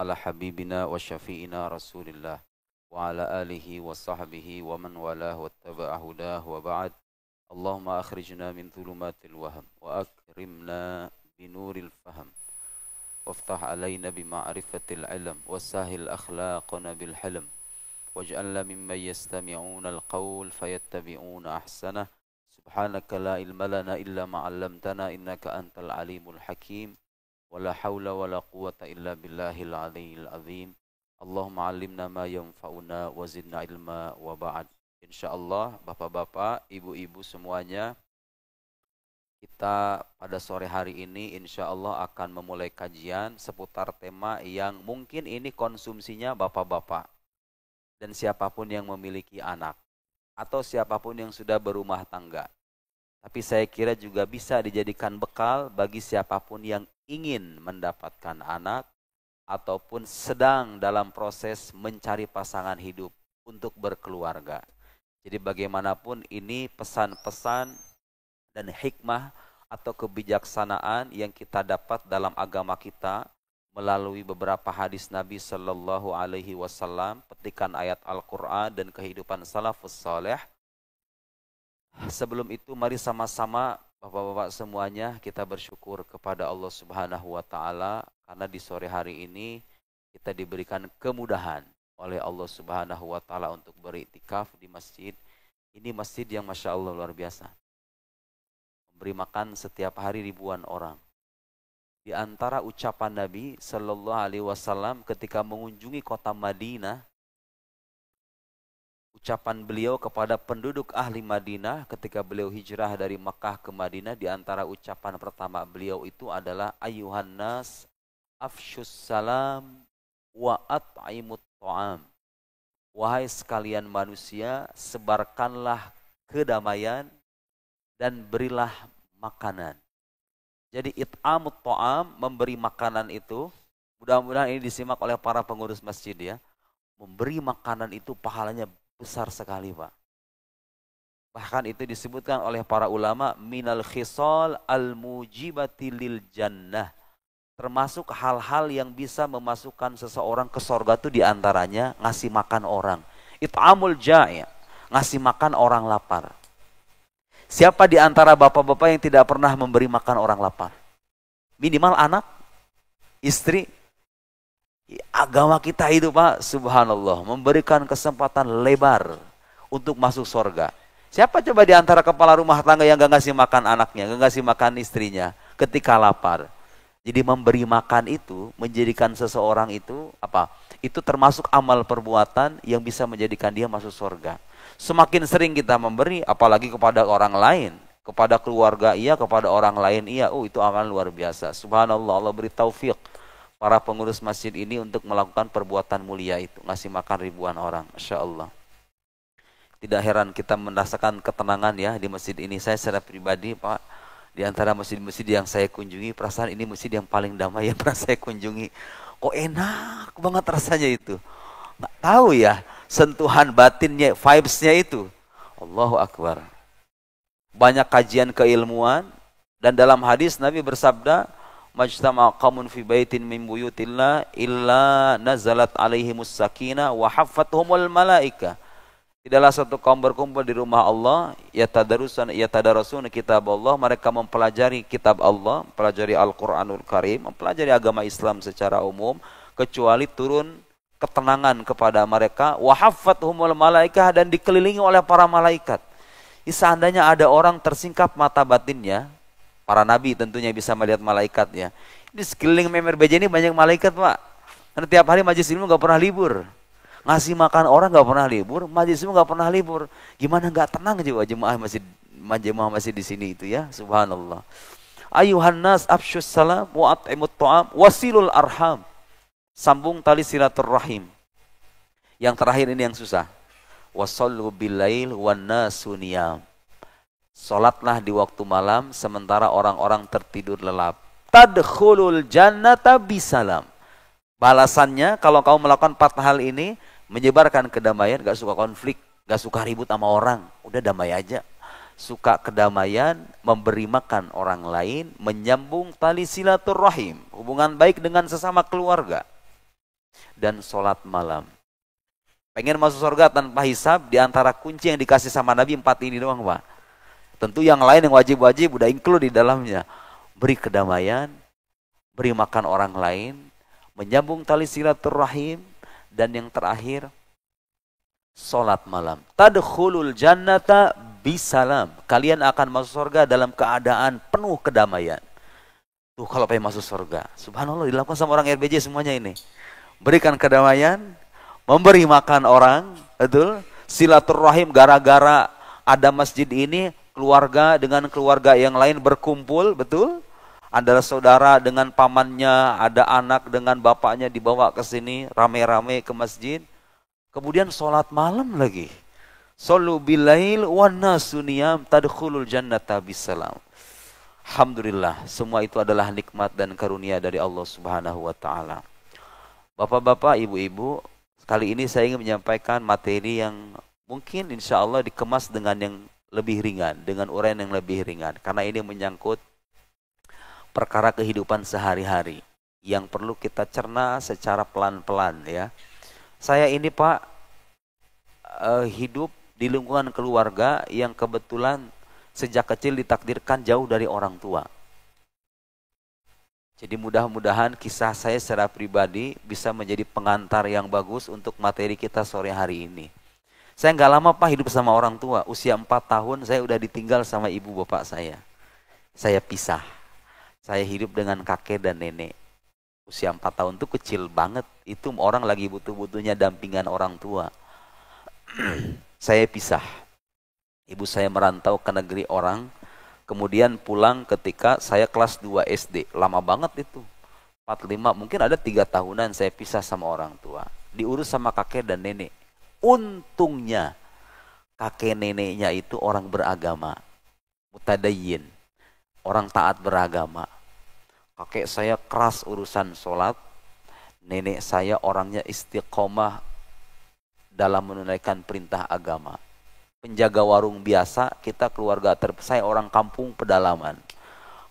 على حبيبنا وشفيئنا رسول الله وعلى آله وصحبه ومن والاه واتبع هداه وبعد. اللهم أخرجنا من ظلمات الوهم وأكرمنا بنور الفهم وافتح علينا بمعرفة العلم وسهل أخلاقنا بالحلم واجعلنا ممن يستمعون القول فيتبعون أحسنه. سبحانك لا علم لنا إلا ما علمتنا إنك أنت العليم الحكيم ولا حول ولا قوة إلا بالله العلي العظيم. اللهم علمنا ما ينفعنا wazidna ilma wa ba'd. Insyaallah bapak-bapak, ibu-ibu semuanya, kita pada sore hari ini insyaallah akan memulai kajian seputar tema yang mungkin ini konsumsinya bapak-bapak dan siapapun yang memiliki anak atau siapapun yang sudah berumah tangga. Tapi saya kira juga bisa dijadikan bekal bagi siapapun yang ingin mendapatkan anak ataupun sedang dalam proses mencari pasangan hidup untuk berkeluarga. Jadi bagaimanapun ini pesan-pesan dan hikmah atau kebijaksanaan yang kita dapat dalam agama kita melalui beberapa hadis Nabi Sallallahu Alaihi Wasallam, petikan ayat Al-Quran dan kehidupan salafus saleh. Sebelum itu mari sama-sama bapak-bapak semuanya kita bersyukur kepada Allah Subhanahu wa taala karena di sore hari ini kita diberikan kemudahan oleh Allah Subhanahu wa taala untuk beriktikaf di masjid. Ini masjid yang Masya Allah luar biasa. Memberi makan setiap hari ribuan orang. Di antara ucapan Nabi Sallallahu Alaihi Wasallam ketika mengunjungi kota Madinah, ucapan beliau kepada penduduk ahli Madinah ketika beliau hijrah dari Makkah ke Madinah, di antara ucapan pertama beliau itu adalah ayuhan nas afshus salam wa at'imut ta'am. Wahai sekalian manusia, sebarkanlah kedamaian dan berilah makanan. Jadi it'amut ta'am, memberi makanan itu, mudah-mudahan ini disimak oleh para pengurus masjid ya. Memberi makanan itu pahalanya besar sekali, Pak. Bahkan itu disebutkan oleh para ulama minal khisal al-mujibati lil jannah. Termasuk hal-hal yang bisa memasukkan seseorang ke sorga itu diantaranya ngasih makan orang. It'amul ja'i', ngasih makan orang lapar. Siapa di antara bapak-bapak yang tidak pernah memberi makan orang lapar? Minimal anak, istri. Agama kita itu Pak, subhanallah, memberikan kesempatan lebar untuk masuk sorga. Siapa coba di antara kepala rumah tangga yang gak ngasih makan anaknya, gak ngasih makan istrinya ketika lapar? Jadi memberi makan itu menjadikan seseorang itu apa? Itu termasuk amal perbuatan yang bisa menjadikan dia masuk sorga. Semakin sering kita memberi, apalagi kepada orang lain, kepada keluarga iya, kepada orang lain iya, itu amal luar biasa. Subhanallah, Allah beri taufik para pengurus masjid ini untuk melakukan perbuatan mulia itu, ngasih makan ribuan orang, Masya Allah. Tidak heran kita merasakan ketenangan ya di masjid ini. Saya secara pribadi Pak, di antara masjid-masjid yang saya kunjungi, perasaan ini masjid yang paling damai yang pernah saya kunjungi. Kok enak banget rasanya itu. Nggak tahu ya, sentuhan batinnya, vibes-nya itu. Allahu Akbar. Banyak kajian keilmuan, dan dalam hadis Nabi bersabda, majtama qaumun fi baitin min buyutillah illa nazalat alaihimus sakinah wa haffathumul malaika. Tidaklah satu kaum berkumpul di rumah Allah, yatadarusuna kitab Allah, mereka mempelajari kitab Allah, mempelajari Al-Qur'anul Karim, mempelajari agama Islam secara umum, kecuali turun ketenangan kepada mereka, wa haffathumul malaika, dan dikelilingi oleh para malaikat. Seandainya ada orang tersingkap mata batinnya, para nabi tentunya bisa melihat malaikatnya. Di sekeliling Member BJ ini banyak malaikat Pak. Karena tiap hari majelis ilmu gak pernah libur. Ngasih makan orang gak pernah libur, majelis ilmu gak pernah libur. Gimana gak tenang juga jemaah masih di sini itu ya, subhanallah. Ayuhan nas afshus salam wa at'imut ta'am wasilul arham. Sambung tali silaturrahim. Yang terakhir ini yang susah. Wasallu bilail wan nasu niyam. Salatlah di waktu malam sementara orang-orang tertidur lelap. Tadkhulul jannata bisalam. Balasannya kalau kamu melakukan 4 hal ini, menyebarkan kedamaian, gak suka konflik, gak suka ribut sama orang, udah damai aja. Suka kedamaian, memberi makan orang lain, menyambung tali silaturrahim, hubungan baik dengan sesama keluarga. dan sholat malam. Pengen masuk surga tanpa hisab, di antara kunci yang dikasih sama Nabi 4 ini doang, Pak. Tentu yang lain yang wajib-wajib udah include di dalamnya. Beri kedamaian, beri makan orang lain, menyambung tali silaturahim, dan yang terakhir, sholat malam. Tadkhulul jannata bisalam. Kalian akan masuk surga dalam keadaan penuh kedamaian. Tuh kalau pengen masuk surga, subhanallah, dilakukan sama orang RBJ semuanya ini. Berikan kedamaian, memberi makan orang, betul? Silaturahim, gara-gara ada masjid ini, keluarga dengan keluarga yang lain berkumpul, betul? Ada saudara dengan pamannya, ada anak dengan bapaknya dibawa ke sini, rame-rame ke masjid. Kemudian sholat malam lagi. Shollu bilail wan nasu niyam tadkhulul jannata bisalam. Alhamdulillah, semua itu adalah nikmat dan karunia dari Allah Subhanahu wa taala. Bapak-bapak, ibu-ibu, kali ini saya ingin menyampaikan materi yang mungkin insya Allah dikemas dengan yang lebih ringan, dengan uraian yang lebih ringan. Karena ini menyangkut perkara kehidupan sehari-hari yang perlu kita cerna secara pelan-pelan ya. Saya ini Pak hidup di lingkungan keluarga yang kebetulan sejak kecil ditakdirkan jauh dari orang tua. Jadi mudah-mudahan kisah saya secara pribadi bisa menjadi pengantar yang bagus untuk materi kita sore hari ini. Saya nggak lama Pak hidup sama orang tua. Usia 4 tahun saya udah ditinggal sama ibu bapak saya. Saya pisah. Saya hidup dengan kakek dan nenek. Usia 4 tahun itu kecil banget. Itu orang lagi butuh-butuhnya dampingan orang tua. Saya pisah. Ibu saya merantau ke negeri orang. Kemudian pulang ketika saya kelas 2 SD. Lama banget itu. 45, mungkin ada 3 tahunan saya pisah sama orang tua. Diurus sama kakek dan nenek. Untungnya kakek neneknya itu orang beragama. Mutadayyin. Orang taat beragama. Kakek saya keras urusan sholat. Nenek saya orangnya istiqomah dalam menunaikan perintah agama. Penjaga warung biasa, kita keluarga saya orang kampung pedalaman.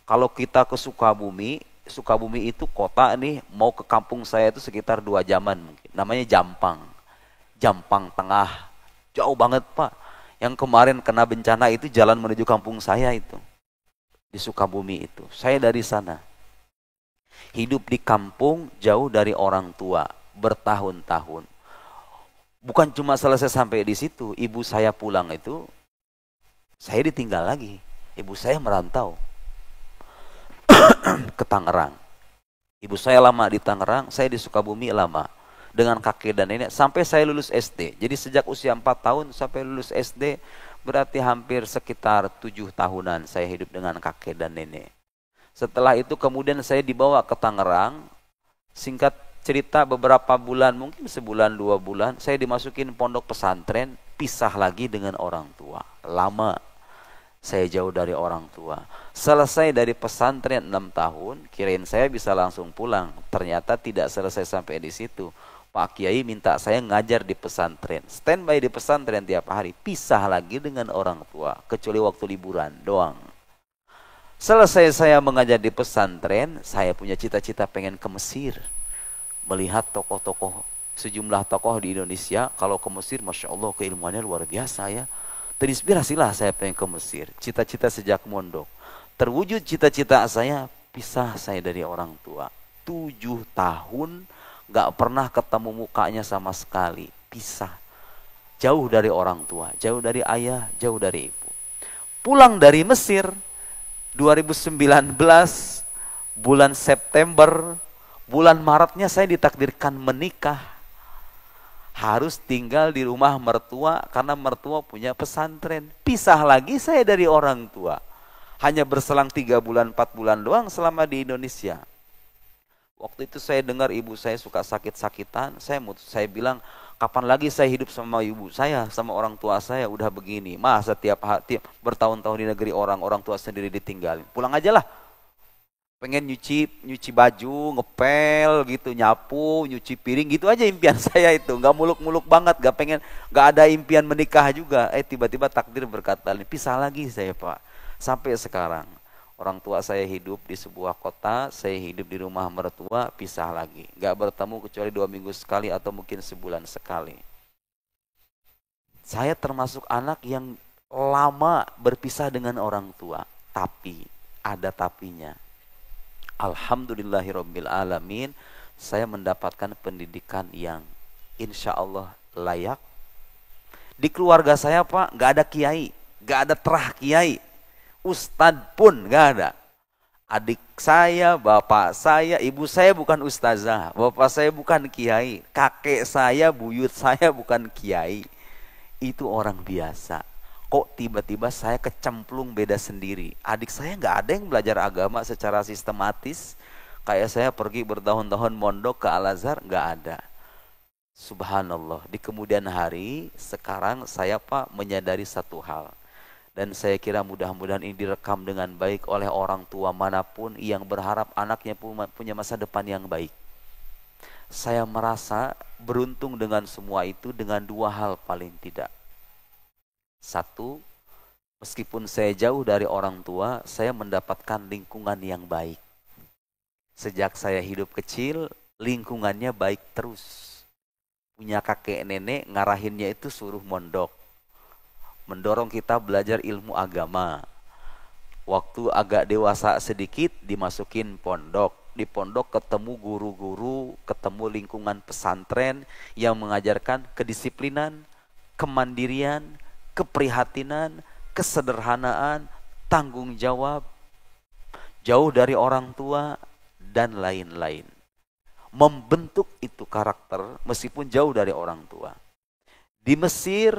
Kalau kita ke Sukabumi, Sukabumi itu kota nih, mau ke kampung saya itu sekitar 2 jaman mungkin. Namanya Jampang. Jampang Tengah. Jauh banget Pak. Yang kemarin kena bencana itu jalan menuju kampung saya itu. Di Sukabumi itu. Saya dari sana. Hidup di kampung jauh dari orang tua. Bertahun-tahun. Bukan cuma selesai sampai di situ. Ibu saya pulang itu. Saya ditinggal lagi. Ibu saya merantau. Ke Tangerang. Ibu saya lama di Tangerang. Saya di Sukabumi lama. Dengan kakek dan nenek. Sampai saya lulus SD. Jadi sejak usia 4 tahun sampai lulus SD. Berarti hampir sekitar 7 tahunan saya hidup dengan kakek dan nenek. Setelah itu kemudian saya dibawa ke Tangerang. Singkat cerita beberapa bulan, mungkin sebulan 2 bulan, saya dimasukin pondok pesantren, pisah lagi dengan orang tua. Lama saya jauh dari orang tua. Selesai dari pesantren 6 tahun, kirain saya bisa langsung pulang. Ternyata tidak selesai sampai di situ. Pak Kiai minta saya ngajar di pesantren. Standby di pesantren tiap hari. Pisah lagi dengan orang tua. Kecuali waktu liburan doang. Selesai saya mengajar di pesantren, saya punya cita-cita pengen ke Mesir. Melihat tokoh-tokoh, sejumlah tokoh di Indonesia. Kalau ke Mesir, Masya Allah keilmuannya luar biasa ya. Terinspirasilah saya pengen ke Mesir. Cita-cita sejak mondok. Terwujud cita-cita saya, pisah saya dari orang tua. 7 tahun gak pernah ketemu mukanya sama sekali. Pisah. Jauh dari orang tua. Jauh dari ayah, jauh dari ibu. Pulang dari Mesir 2019 bulan September, bulan Maretnya saya ditakdirkan menikah. Harus tinggal di rumah mertua karena mertua punya pesantren. Pisah lagi saya dari orang tua. Hanya berselang 3 bulan 4 bulan doang selama di Indonesia. Waktu itu saya dengar ibu saya suka sakit-sakitan. Saya bilang, kapan lagi saya hidup sama ibu saya, sama orang tua saya udah begini. Masa tiap bertahun-tahun di negeri orang tua sendiri ditinggalin. Pulang aja lah. Pengen nyuci baju, ngepel gitu, nyapu, nyuci piring gitu aja impian saya itu. Gak muluk-muluk banget, gak ada impian menikah juga. Tiba-tiba takdir berkata, pisah lagi saya Pak. Sampai sekarang. Orang tua saya hidup di sebuah kota, saya hidup di rumah mertua, pisah lagi. Nggak bertemu kecuali 2 minggu sekali atau mungkin sebulan sekali. Saya termasuk anak yang lama berpisah dengan orang tua. Tapi, ada tapinya. Alhamdulillahirabbil alamin, saya mendapatkan pendidikan yang insya Allah layak. Di keluarga saya Pak, nggak ada kiai, nggak ada terah kiai, ustadz pun nggak ada. Adik saya, bapak saya, ibu saya bukan ustazah, bapak saya bukan kiai, kakek saya, buyut saya bukan kiai. Itu orang biasa. Kok tiba-tiba saya kecemplung beda sendiri. Adik saya nggak ada yang belajar agama secara sistematis. Kayak saya pergi bertahun-tahun mondok ke Al-Azhar, nggak ada. Subhanallah, di kemudian hari sekarang saya Pak menyadari satu hal. Dan saya kira mudah-mudahan ini direkam dengan baik oleh orang tua manapun yang berharap anaknya punya masa depan yang baik. Saya merasa beruntung dengan semua itu dengan 2 hal paling tidak. Satu, meskipun saya jauh dari orang tua, saya mendapatkan lingkungan yang baik. Sejak saya hidup kecil, lingkungannya baik terus. Punya kakek nenek ngarahinnya itu suruh mondok, mendorong kita belajar ilmu agama. Waktu agak dewasa sedikit dimasukin pondok. Di pondok ketemu guru-guru, ketemu lingkungan pesantren yang mengajarkan kedisiplinan, kemandirian, keprihatinan, kesederhanaan, tanggung jawab, jauh dari orang tua, dan lain-lain. Membentuk itu karakter meskipun jauh dari orang tua. Di Mesir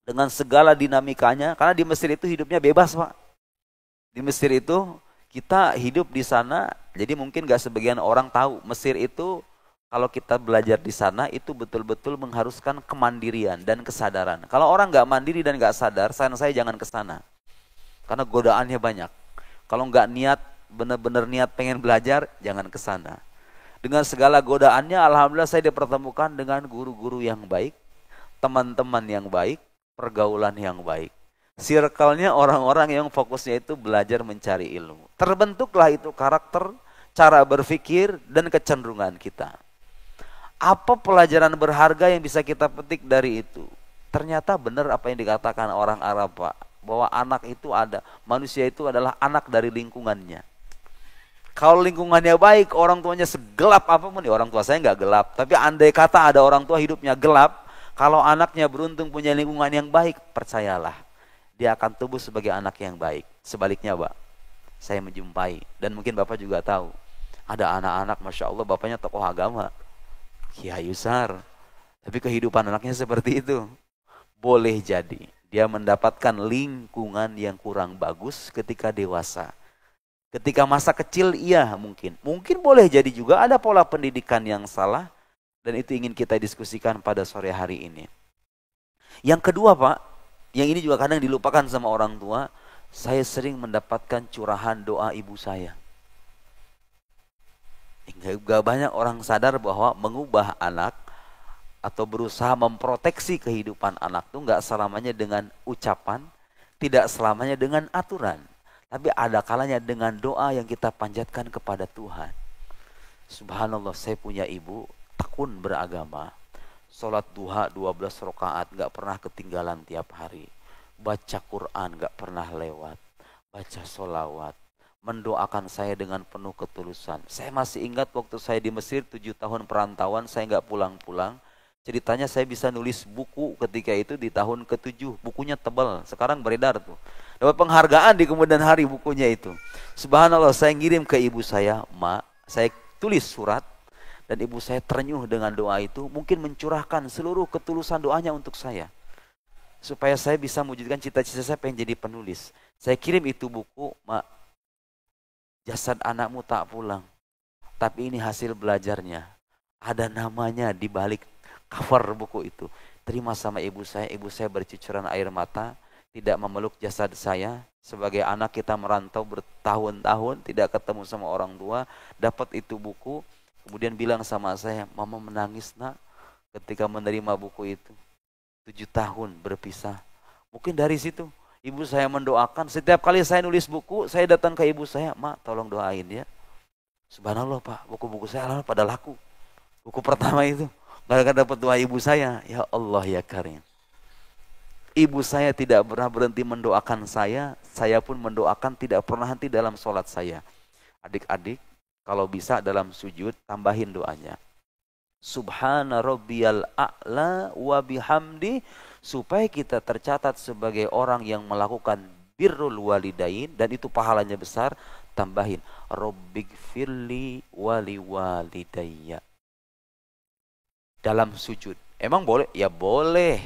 dengan segala dinamikanya, karena di Mesir itu hidupnya bebas Pak. Di Mesir itu kita hidup di sana, jadi mungkin gak sebagian orang tahu Mesir itu kalau kita belajar di sana itu betul-betul mengharuskan kemandirian dan kesadaran. Kalau orang gak mandiri dan gak sadar, saya jangan ke sana, karena godaannya banyak. Kalau gak niat, benar-benar niat pengen belajar, jangan ke sana. Dengan segala godaannya, alhamdulillah saya dipertemukan dengan guru-guru yang baik, teman-teman yang baik, pergaulan yang baik. Circle-nya orang-orang yang fokusnya itu belajar mencari ilmu. Terbentuklah itu karakter, cara berpikir, dan kecenderungan kita. Apa pelajaran berharga yang bisa kita petik dari itu? Ternyata benar apa yang dikatakan orang Arab Pak, bahwa anak itu ada, manusia itu adalah anak dari lingkungannya. Kalau lingkungannya baik, orang tuanya segelap apapun, ya orang tua saya nggak gelap. Tapi andai kata ada orang tua hidupnya gelap, kalau anaknya beruntung punya lingkungan yang baik, percayalah, dia akan tumbuh sebagai anak yang baik. Sebaliknya Pak, saya menjumpai, dan mungkin Bapak juga tahu, ada anak-anak, Masya Allah, bapaknya tokoh agama, kiai besar, tapi kehidupan anaknya seperti itu. Boleh jadi, dia mendapatkan lingkungan yang kurang bagus ketika dewasa. Ketika masa kecil iya mungkin boleh jadi juga ada pola pendidikan yang salah, dan itu ingin kita diskusikan pada sore hari ini. Yang kedua Pak, yang ini juga kadang dilupakan sama orang tua, saya sering mendapatkan curahan doa ibu saya. Gak banyak orang sadar bahwa mengubah anak atau berusaha memproteksi kehidupan anak itu gak selamanya dengan ucapan, tidak selamanya dengan aturan. Tapi ada kalanya dengan doa yang kita panjatkan kepada Tuhan. Subhanallah, saya punya ibu tekun beragama. Sholat duha 12 rakaat gak pernah ketinggalan tiap hari. Baca Quran gak pernah lewat. Baca sholawat. Mendoakan saya dengan penuh ketulusan. Saya masih ingat waktu saya di Mesir 7 tahun perantauan, saya gak pulang-pulang. Ceritanya saya bisa nulis buku ketika itu di tahun ke-7. Bukunya tebal, sekarang beredar tuh. Dapat penghargaan di kemudian hari bukunya itu. Subhanallah, saya ngirim ke ibu saya, Ma, saya tulis surat, dan ibu saya terenyuh dengan doa itu, mungkin mencurahkan seluruh ketulusan doanya untuk saya. Supaya saya bisa mewujudkan cita-cita saya pengen jadi penulis. Saya kirim itu buku, Ma, jasad anakmu tak pulang, tapi ini hasil belajarnya. Ada namanya di balik cover buku itu. Terima sama ibu saya bercucuran air mata. Tidak memeluk jasad saya. Sebagai anak kita merantau bertahun-tahun, tidak ketemu sama orang tua, dapat itu buku, kemudian bilang sama saya, Mama menangis nak ketika menerima buku itu. 7 tahun berpisah. Mungkin dari situ Ibu saya mendoakan, setiap kali saya nulis buku, saya datang ke ibu saya, "Mak, tolong doain ya." Subhanallah Pak, buku-buku saya pada laku. Buku pertama itu, gara-gara dapat doa ibu saya. Ya Allah ya Karim. Ibu saya tidak pernah berhenti mendoakan saya pun mendoakan, tidak pernah henti dalam sholat saya. Adik-adik, kalau bisa dalam sujud, tambahin doanya. Subhana rabbiyal a'la wa bihamdi, supaya kita tercatat sebagai orang yang melakukan birrul walidain, dan itu pahalanya besar. Tambahin rabbighfirli wali walidayya dalam sujud. Emang boleh? Ya boleh.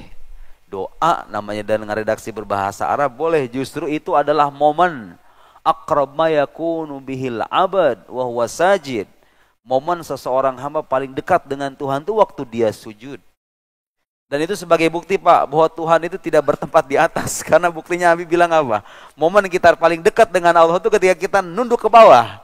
Doa namanya, dan dengan redaksi berbahasa Arab boleh. Justru itu adalah momen aqrab ma yakunu bihil abad wa huwa sajid. Momen seseorang hamba paling dekat dengan Tuhan itu waktu dia sujud. Dan itu sebagai bukti Pak, bahwa Tuhan itu tidak bertempat di atas. Karena buktinya Habib bilang apa? Momen kita paling dekat dengan Allah itu ketika kita nunduk ke bawah.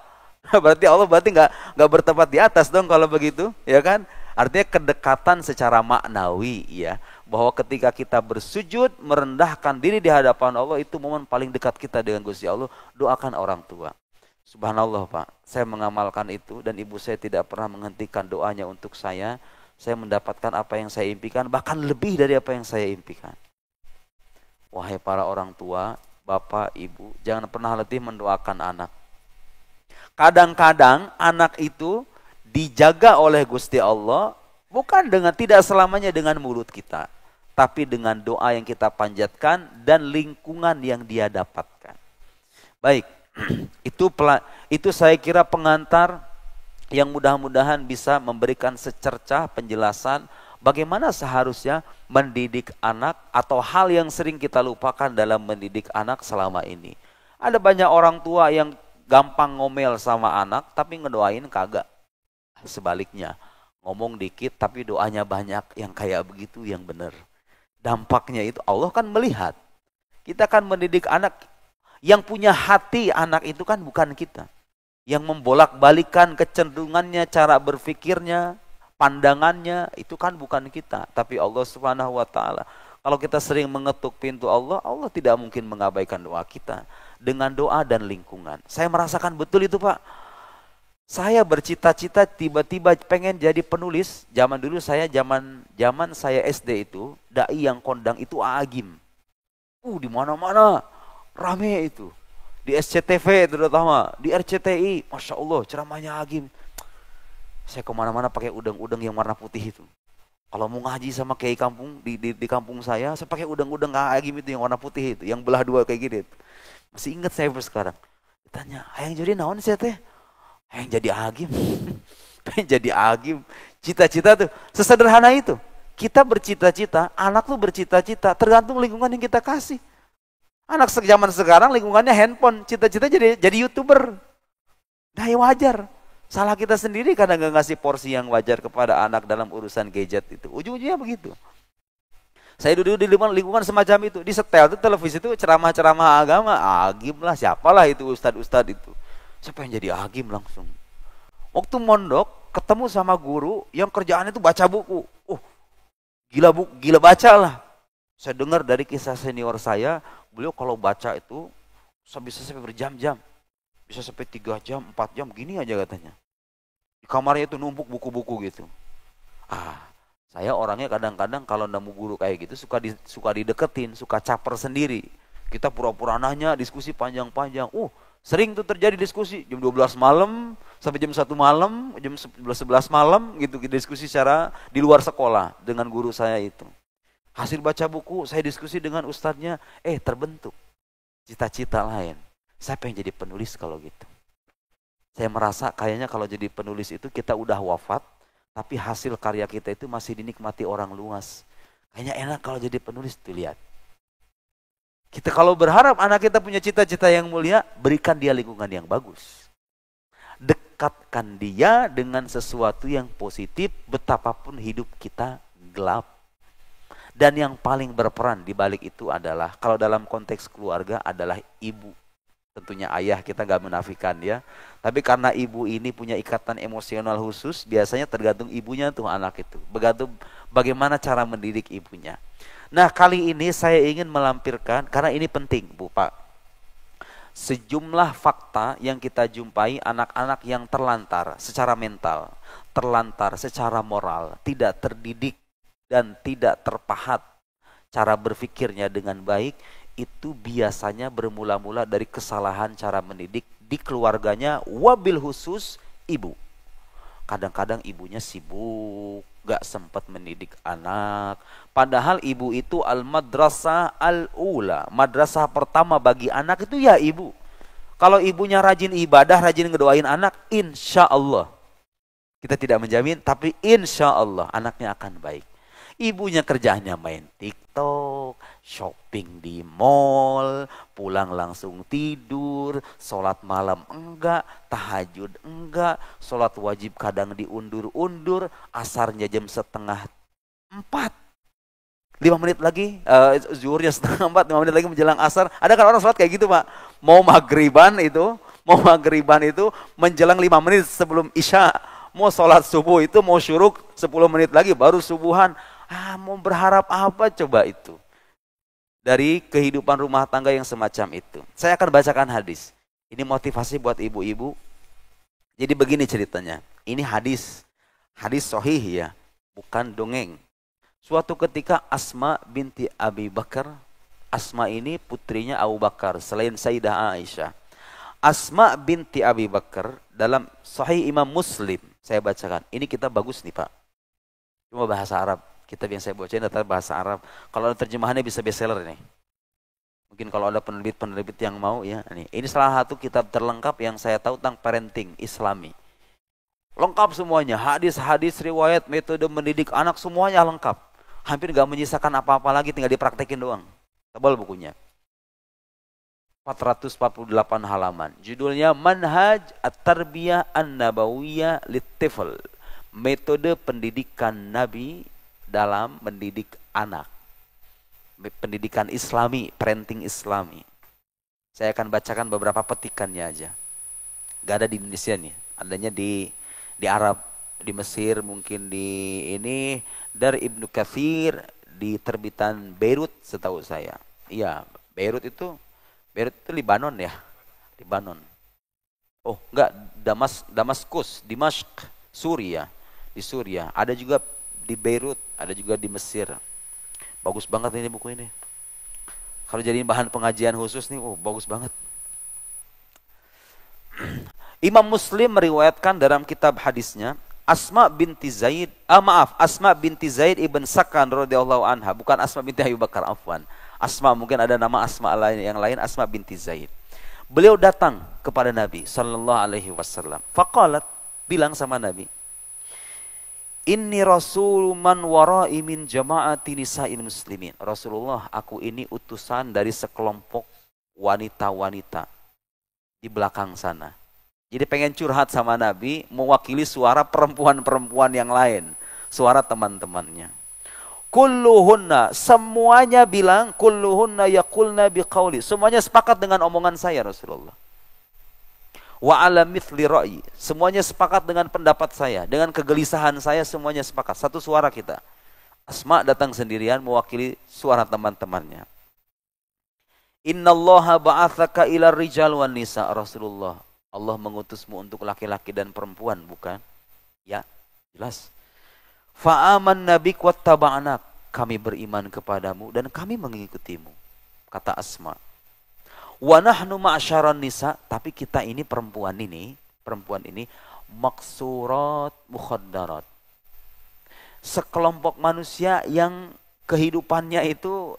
Berarti Allah nggak bertempat di atas dong kalau begitu, ya kan? Artinya kedekatan secara maknawi, ya. Bahwa ketika kita bersujud, merendahkan diri di hadapan Allah, itu momen paling dekat kita dengan Gusti Allah. Doakan orang tua. Subhanallah Pak, saya mengamalkan itu dan ibu saya tidak pernah menghentikan doanya untuk saya. Saya mendapatkan apa yang saya impikan, bahkan lebih dari apa yang saya impikan. Wahai para orang tua, bapak, ibu, jangan pernah letih mendoakan anak. Kadang-kadang anak itu dijaga oleh Gusti Allah, bukan dengan, tidak selamanya dengan mulut kita, tapi dengan doa yang kita panjatkan dan lingkungan yang dia dapatkan. Baik. Itu saya kira pengantar yang mudah-mudahan bisa memberikan secercah penjelasan bagaimana seharusnya mendidik anak, atau hal yang sering kita lupakan dalam mendidik anak selama ini. Ada banyak orang tua yang gampang ngomel sama anak tapi ngedoain kagak. Sebaliknya, ngomong dikit tapi doanya banyak, yang kayak begitu yang benar. Dampaknya itu Allah kan melihat. Kita kan mendidik anak. Yang punya hati anak itu kan bukan kita. Yang membolak-balikan kecenderungannya, cara berpikirnya, pandangannya, itu kan bukan kita. Tapi Allah Subhanahu wa ta'ala. Kalau kita sering mengetuk pintu Allah, Allah tidak mungkin mengabaikan doa kita. Dengan doa dan lingkungan. Saya merasakan betul itu Pak. Saya bercita-cita tiba-tiba pengen jadi penulis. Zaman dulu saya, zaman saya SD itu, dai yang kondang itu Agim. Di mana-mana. Rame itu, di SCTV terutama, di RCTI, Masya Allah ceramahnya Agim. Saya kemana-mana pakai udang-udang yang warna putih itu. Kalau mau ngaji sama kiai kampung, di kampung saya pakai udang-udang Agim itu yang warna putih itu, yang belah dua kayak gitu. Masih ingat saya sekarang. Ditanya, hayang jadi naon sih teh? Hayang jadi Agim. Pengen jadi Agim. Cita-cita tuh, sesederhana itu. Kita bercita-cita, anak tuh bercita-cita, tergantung lingkungan yang kita kasih. Anak zaman sekarang lingkungannya handphone, cita-cita jadi YouTuber. Nah ya wajar. Salah kita sendiri karena nggak ngasih porsi yang wajar kepada anak dalam urusan gadget itu. Ujung-ujungnya begitu. Saya duduk di lingkungan semacam itu. Di setel itu televisi itu ceramah-ceramah agama. Agim lah, siapalah itu ustadz-ustadz itu. Saya pengen jadi Agim langsung. Waktu mondok ketemu sama guru yang kerjaannya itu baca buku. Gila baca lah. Saya dengar dari kisah senior saya, beliau kalau baca itu bisa sampai berjam-jam. Bisa sampai 3 jam, 4 jam, gini aja katanya. Di kamarnya itu numpuk buku-buku gitu. Saya orangnya kadang-kadang kalau nemu guru kayak gitu suka dideketin, suka caper sendiri. Kita pura-pura nanya, diskusi panjang-panjang. Sering tuh terjadi diskusi jam 12 malam sampai jam 1 malam, jam 11 malam gitu, diskusi secara di luar sekolah dengan guru saya itu. Hasil baca buku, saya diskusi dengan ustadznya, terbentuk cita-cita lain. Saya pengen jadi penulis kalau gitu. Saya merasa kayaknya kalau jadi penulis itu kita udah wafat, tapi hasil karya kita itu masih dinikmati orang luas. Kayaknya enak kalau jadi penulis tuh, lihat. Kita kalau berharap anak kita punya cita-cita yang mulia, berikan dia lingkungan yang bagus. Dekatkan dia dengan sesuatu yang positif, betapapun hidup kita gelap. Dan yang paling berperan di balik itu adalah, kalau dalam konteks keluarga adalah ibu. Tentunya ayah kita gak menafikan ya. Tapi karena ibu ini punya ikatan emosional khusus, biasanya tergantung ibunya tuh anak itu. Bergantung bagaimana cara mendidik ibunya. Nah, kali ini saya ingin melampirkan, karena ini penting, Bu, Pak. Sejumlah fakta yang kita jumpai anak-anak yang terlantar secara mental, terlantar secara moral, tidak terdidik dan tidak terpahat cara berpikirnya dengan baik, itu biasanya bermula-mula dari kesalahan cara mendidik di keluarganya, wabil khusus ibu. Kadang-kadang ibunya sibuk, gak sempat mendidik anak. Padahal ibu itu al-madrasah al-ula. Madrasah pertama bagi anak itu ya ibu. Kalau ibunya rajin ibadah, rajin ngedoain anak, insya Allah. Kita tidak menjamin, tapi insya Allah anaknya akan baik. Ibunya kerjaannya main TikTok, shopping di mall, pulang langsung tidur, sholat malam enggak, tahajud enggak, sholat wajib kadang diundur-undur, asarnya jam setengah 4. 5 menit lagi, zuhurnya setengah 4, 5 menit lagi menjelang asar. Ada kan orang sholat kayak gitu, Pak? Mau maghriban itu menjelang 5 menit sebelum isya. Mau sholat subuh itu mau syuruk 10 menit lagi baru subuhan. Mau berharap apa coba itu? Dari kehidupan rumah tangga yang semacam itu. Saya akan bacakan hadis. Ini motivasi buat ibu-ibu. Jadi begini ceritanya. Ini hadis sahih ya, bukan dongeng. Suatu ketika Asma binti Abi Bakar, Asma ini putrinya Abu Bakar selain Sayyidah Aisyah. Asma binti Abi Bakar dalam Sahih Imam Muslim, saya bacakan. Ini kitab bagus nih, Pak. Cuma bahasa Arab. Kitab yang saya bacain adalah bahasa Arab. Kalau ada terjemahannya bisa bestseller nih. Mungkin kalau ada penerbit yang mau ya. Ini salah satu kitab terlengkap yang saya tahu tentang parenting Islami. Lengkap semuanya. Hadis-hadis, riwayat, metode mendidik anak semuanya lengkap. Hampir gak menyisakan apa-apa lagi, tinggal dipraktekin doang. Tebal bukunya. 448 halaman. Judulnya Manhaj At-Tarbiyah An-Nabawiyah Lit-Tifl. Metode pendidikan Nabi dalam mendidik anak. Pendidikan Islami, parenting Islami. Saya akan bacakan beberapa petikannya aja. Gak ada di Indonesia nih. Adanya di Arab, di Mesir, mungkin di ini dari Ibnu Katsir di terbitan Beirut setahu saya. Iya, Beirut itu Libanon ya. Libanon. Oh, enggak, Damaskus, Dimashq, Suriah. Di Suriah. Ada juga di Beirut, ada juga di Mesir. Bagus banget ini buku ini. Kalau jadi bahan pengajian khusus nih, bagus banget. Imam Muslim meriwayatkan dalam kitab hadisnya, Asma binti Zaid ibn Sakan radhiyallahu anha, bukan Asma binti Abu Bakar, afwan. Asma mungkin ada nama Asma lain yang lain, Asma binti Zaid. Beliau datang kepada Nabi sallallahu alaihi wasallam. Faqalat, bilang sama Nabi, Inni rasul man warai min jama'ati nisa'il muslimin. Rasulullah, aku ini utusan dari sekelompok wanita-wanita di belakang sana. Jadi pengen curhat sama Nabi, mewakili suara perempuan-perempuan yang lain, suara teman-temannya. Kulluhunna, semuanya bilang, kulluhunna yaqulna biqauli. Semuanya sepakat dengan omongan saya Rasulullah. Wa ala mithli ra'yi, semuanya sepakat dengan pendapat saya, dengan kegelisahan saya semuanya sepakat, satu suara kita. Asma datang sendirian mewakili suara teman-temannya. Innallaha ba'atsaka ila rijal wan nisa. Rasulullah, Allah mengutusmu untuk laki-laki dan perempuan, bukan? Ya, jelas. Fa'aman nabik wattaba'anak, kami beriman kepadamu dan kami mengikutimu, kata Asma. Wa nahnu ma'syaran nisa, tapi kita ini perempuan ini maksurat mukhaddarat. Sekelompok manusia yang kehidupannya itu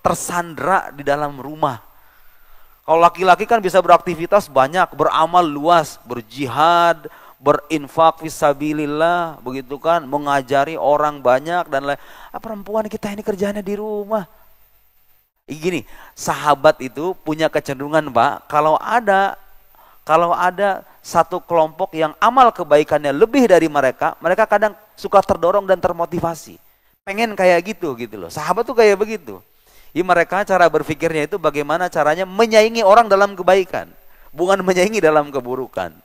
tersandra di dalam rumah. Kalau laki-laki kan bisa beraktivitas banyak, beramal luas, berjihad, berinfak fisabilillah, begitu kan, mengajari orang banyak dan lain. Perempuan kita ini kerjanya di rumah. Gini, sahabat itu punya kecenderungan, Pak, kalau ada satu kelompok yang amal kebaikannya lebih dari mereka kadang suka terdorong dan termotivasi. Pengen kayak gitu loh. Sahabat tuh kayak begitu. Mereka cara berpikirnya itu bagaimana caranya menyaingi orang dalam kebaikan, bukan menyaingi dalam keburukan.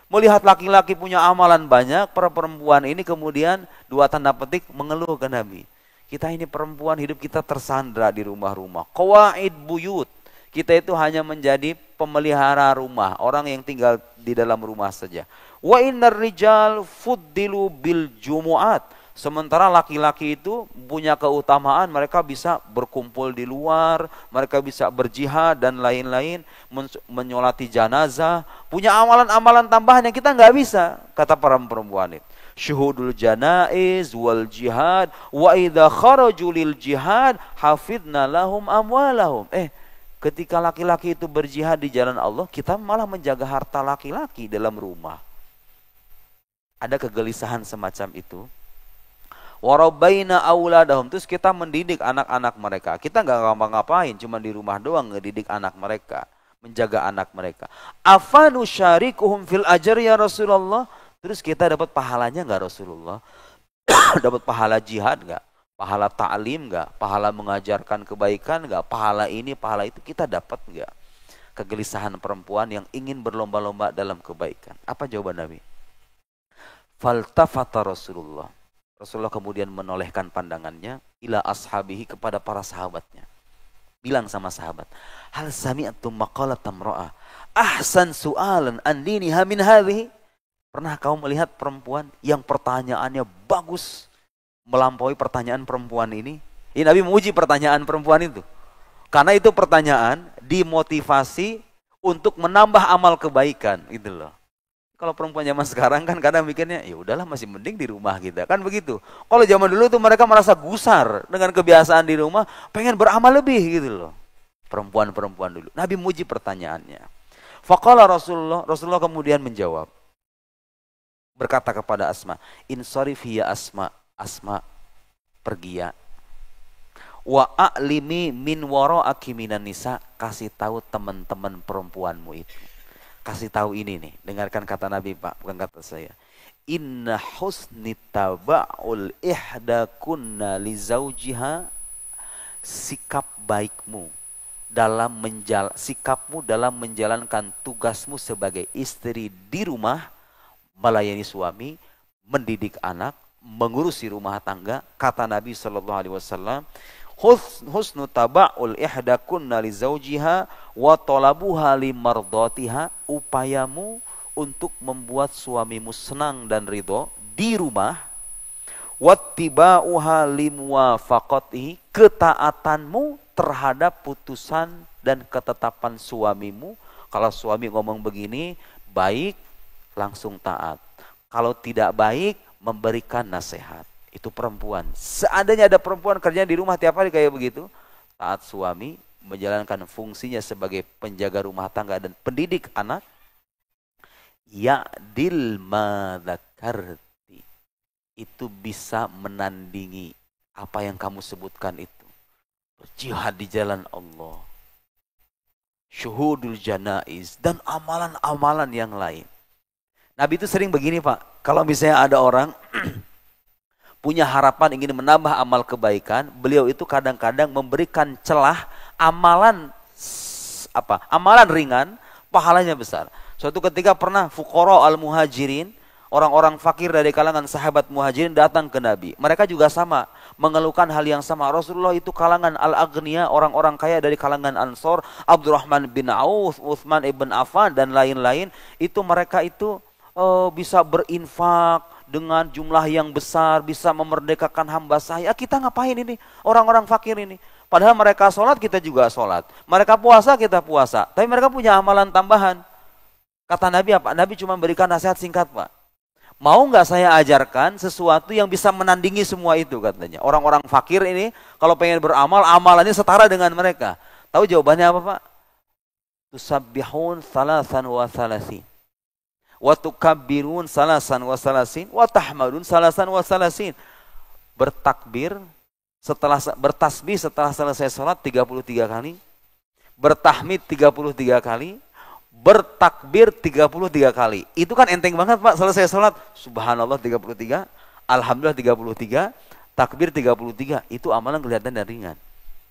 Melihat laki-laki punya amalan banyak, para perempuan ini kemudian dua tanda petik mengeluh ke Nabi. Kita ini perempuan, hidup kita tersandra di rumah-rumah. Qawaid buyut. Kita itu hanya menjadi pemelihara rumah, orang yang tinggal di dalam rumah saja. Wa innar rijal fuddilu bil jumu'at. Sementara laki-laki itu punya keutamaan, mereka bisa berkumpul di luar, mereka bisa berjihad dan lain-lain, menyolati janazah, punya amalan-amalan tambahan yang kita nggak bisa, kata para perempuan itu. Syuhudul janaiz wal jihad wa idza kharaju lil jihad hafidna lahum amwalahum. Ketika laki-laki itu berjihad di jalan Allah, kita malah menjaga harta laki-laki dalam rumah. Ada kegelisahan semacam itu. Warabaina auladahum, terus kita mendidik anak-anak mereka. Kita nggak ngapa-ngapain, cuma di rumah doang ngedidik anak mereka, menjaga anak mereka. Afanu syarikuhum fil ajr ya Rasulullah. Terus kita dapat pahalanya nggak Rasulullah? Dapat pahala jihad nggak? Pahala ta'lim nggak? Pahala mengajarkan kebaikan nggak? Pahala ini, pahala itu kita dapat nggak? Kegelisahan perempuan yang ingin berlomba-lomba dalam kebaikan. Apa jawaban Nabi? Faltafata Rasulullah. Rasulullah kemudian menolehkan pandangannya ila ashabihi, kepada para sahabatnya. Bilang sama sahabat, hal sami'tum maqalatam ra'a ahsan su'alan an diniha min hadhihi? Pernah kau melihat perempuan yang pertanyaannya bagus melampaui pertanyaan perempuan ini? Ini Nabi menguji pertanyaan perempuan itu. Karena itu pertanyaan dimotivasi untuk menambah amal kebaikan, gitu loh. Kalau perempuan zaman sekarang kan kadang mikirnya, ya udahlah masih mending di rumah kita, kan begitu. Kalau zaman dulu tuh mereka merasa gusar dengan kebiasaan di rumah, pengen beramal lebih gitu loh. Perempuan-perempuan dulu. Nabi muji pertanyaannya. Faqala Rasulullah kemudian menjawab. Berkata kepada Asma, insarif hiya Asma, pergi ya. Wa a'limi min wara'aki minan nisa, kasih tahu teman-teman perempuanmu itu. Kasih tahu ini nih, dengarkan kata Nabi Pak, bukan kata saya. Inna husni taba'ul ihdakunna li zawjiha, sikapmu dalam menjalankan tugasmu sebagai istri di rumah, melayani suami, mendidik anak, mengurusi rumah tangga. Kata Nabi SAW, husnu taba'ul ihdakunna li zawjiha wa talabuha li mardatiha, upayamu untuk membuat suamimu senang dan ridho di rumah. Wattiba'uha li muwafaqatihi, ketaatanmu terhadap putusan dan ketetapan suamimu. Kalau suami ngomong begini baik, langsung taat. Kalau tidak baik, memberikan nasihat. Itu perempuan. Seandainya ada perempuan kerjanya di rumah tiap hari kayak begitu, taat suami, menjalankan fungsinya sebagai penjaga rumah tangga dan pendidik anak, ya'dil ma dzakarti, itu bisa menandingi apa yang kamu sebutkan itu. Berjihad di jalan Allah, syuhudul janaiz, dan amalan-amalan yang lain. Nabi itu sering begini Pak, kalau misalnya ada orang punya harapan ingin menambah amal kebaikan, beliau itu kadang-kadang memberikan celah amalan ringan, pahalanya besar. Suatu ketika pernah fuqara al-muhajirin, orang-orang fakir dari kalangan sahabat muhajirin datang ke Nabi. Mereka juga sama, mengeluhkan hal yang sama. Rasulullah itu kalangan al-aghniya, orang-orang kaya dari kalangan Ansor, Abdurrahman bin Auf, Utsman ibn Affan dan lain-lain. Itu mereka itu bisa berinfak dengan jumlah yang besar, bisa memerdekakan hamba saya. Kita ngapain ini? Orang-orang fakir ini. Padahal mereka sholat, kita juga sholat. Mereka puasa, kita puasa. Tapi mereka punya amalan tambahan. Kata Nabi apa? Nabi cuma berikan nasihat singkat Pak. Mau nggak saya ajarkan sesuatu yang bisa menandingi semua itu katanya. Orang-orang fakir ini kalau pengen beramal, amalannya setara dengan mereka. Tahu jawabannya apa Pak? Tusabbihun salasan wa salasin. Wa tukabbirun salasan wa salasin, wa tahmadun salasan wa salasin. Bertakbir bertasbih setelah selesai sholat 33 kali, bertahmid 33 kali, bertakbir 33 kali. Itu kan enteng banget Pak, selesai sholat subhanallah 33, alhamdulillah 33, takbir 33. Itu amalan kelihatan dan ringan.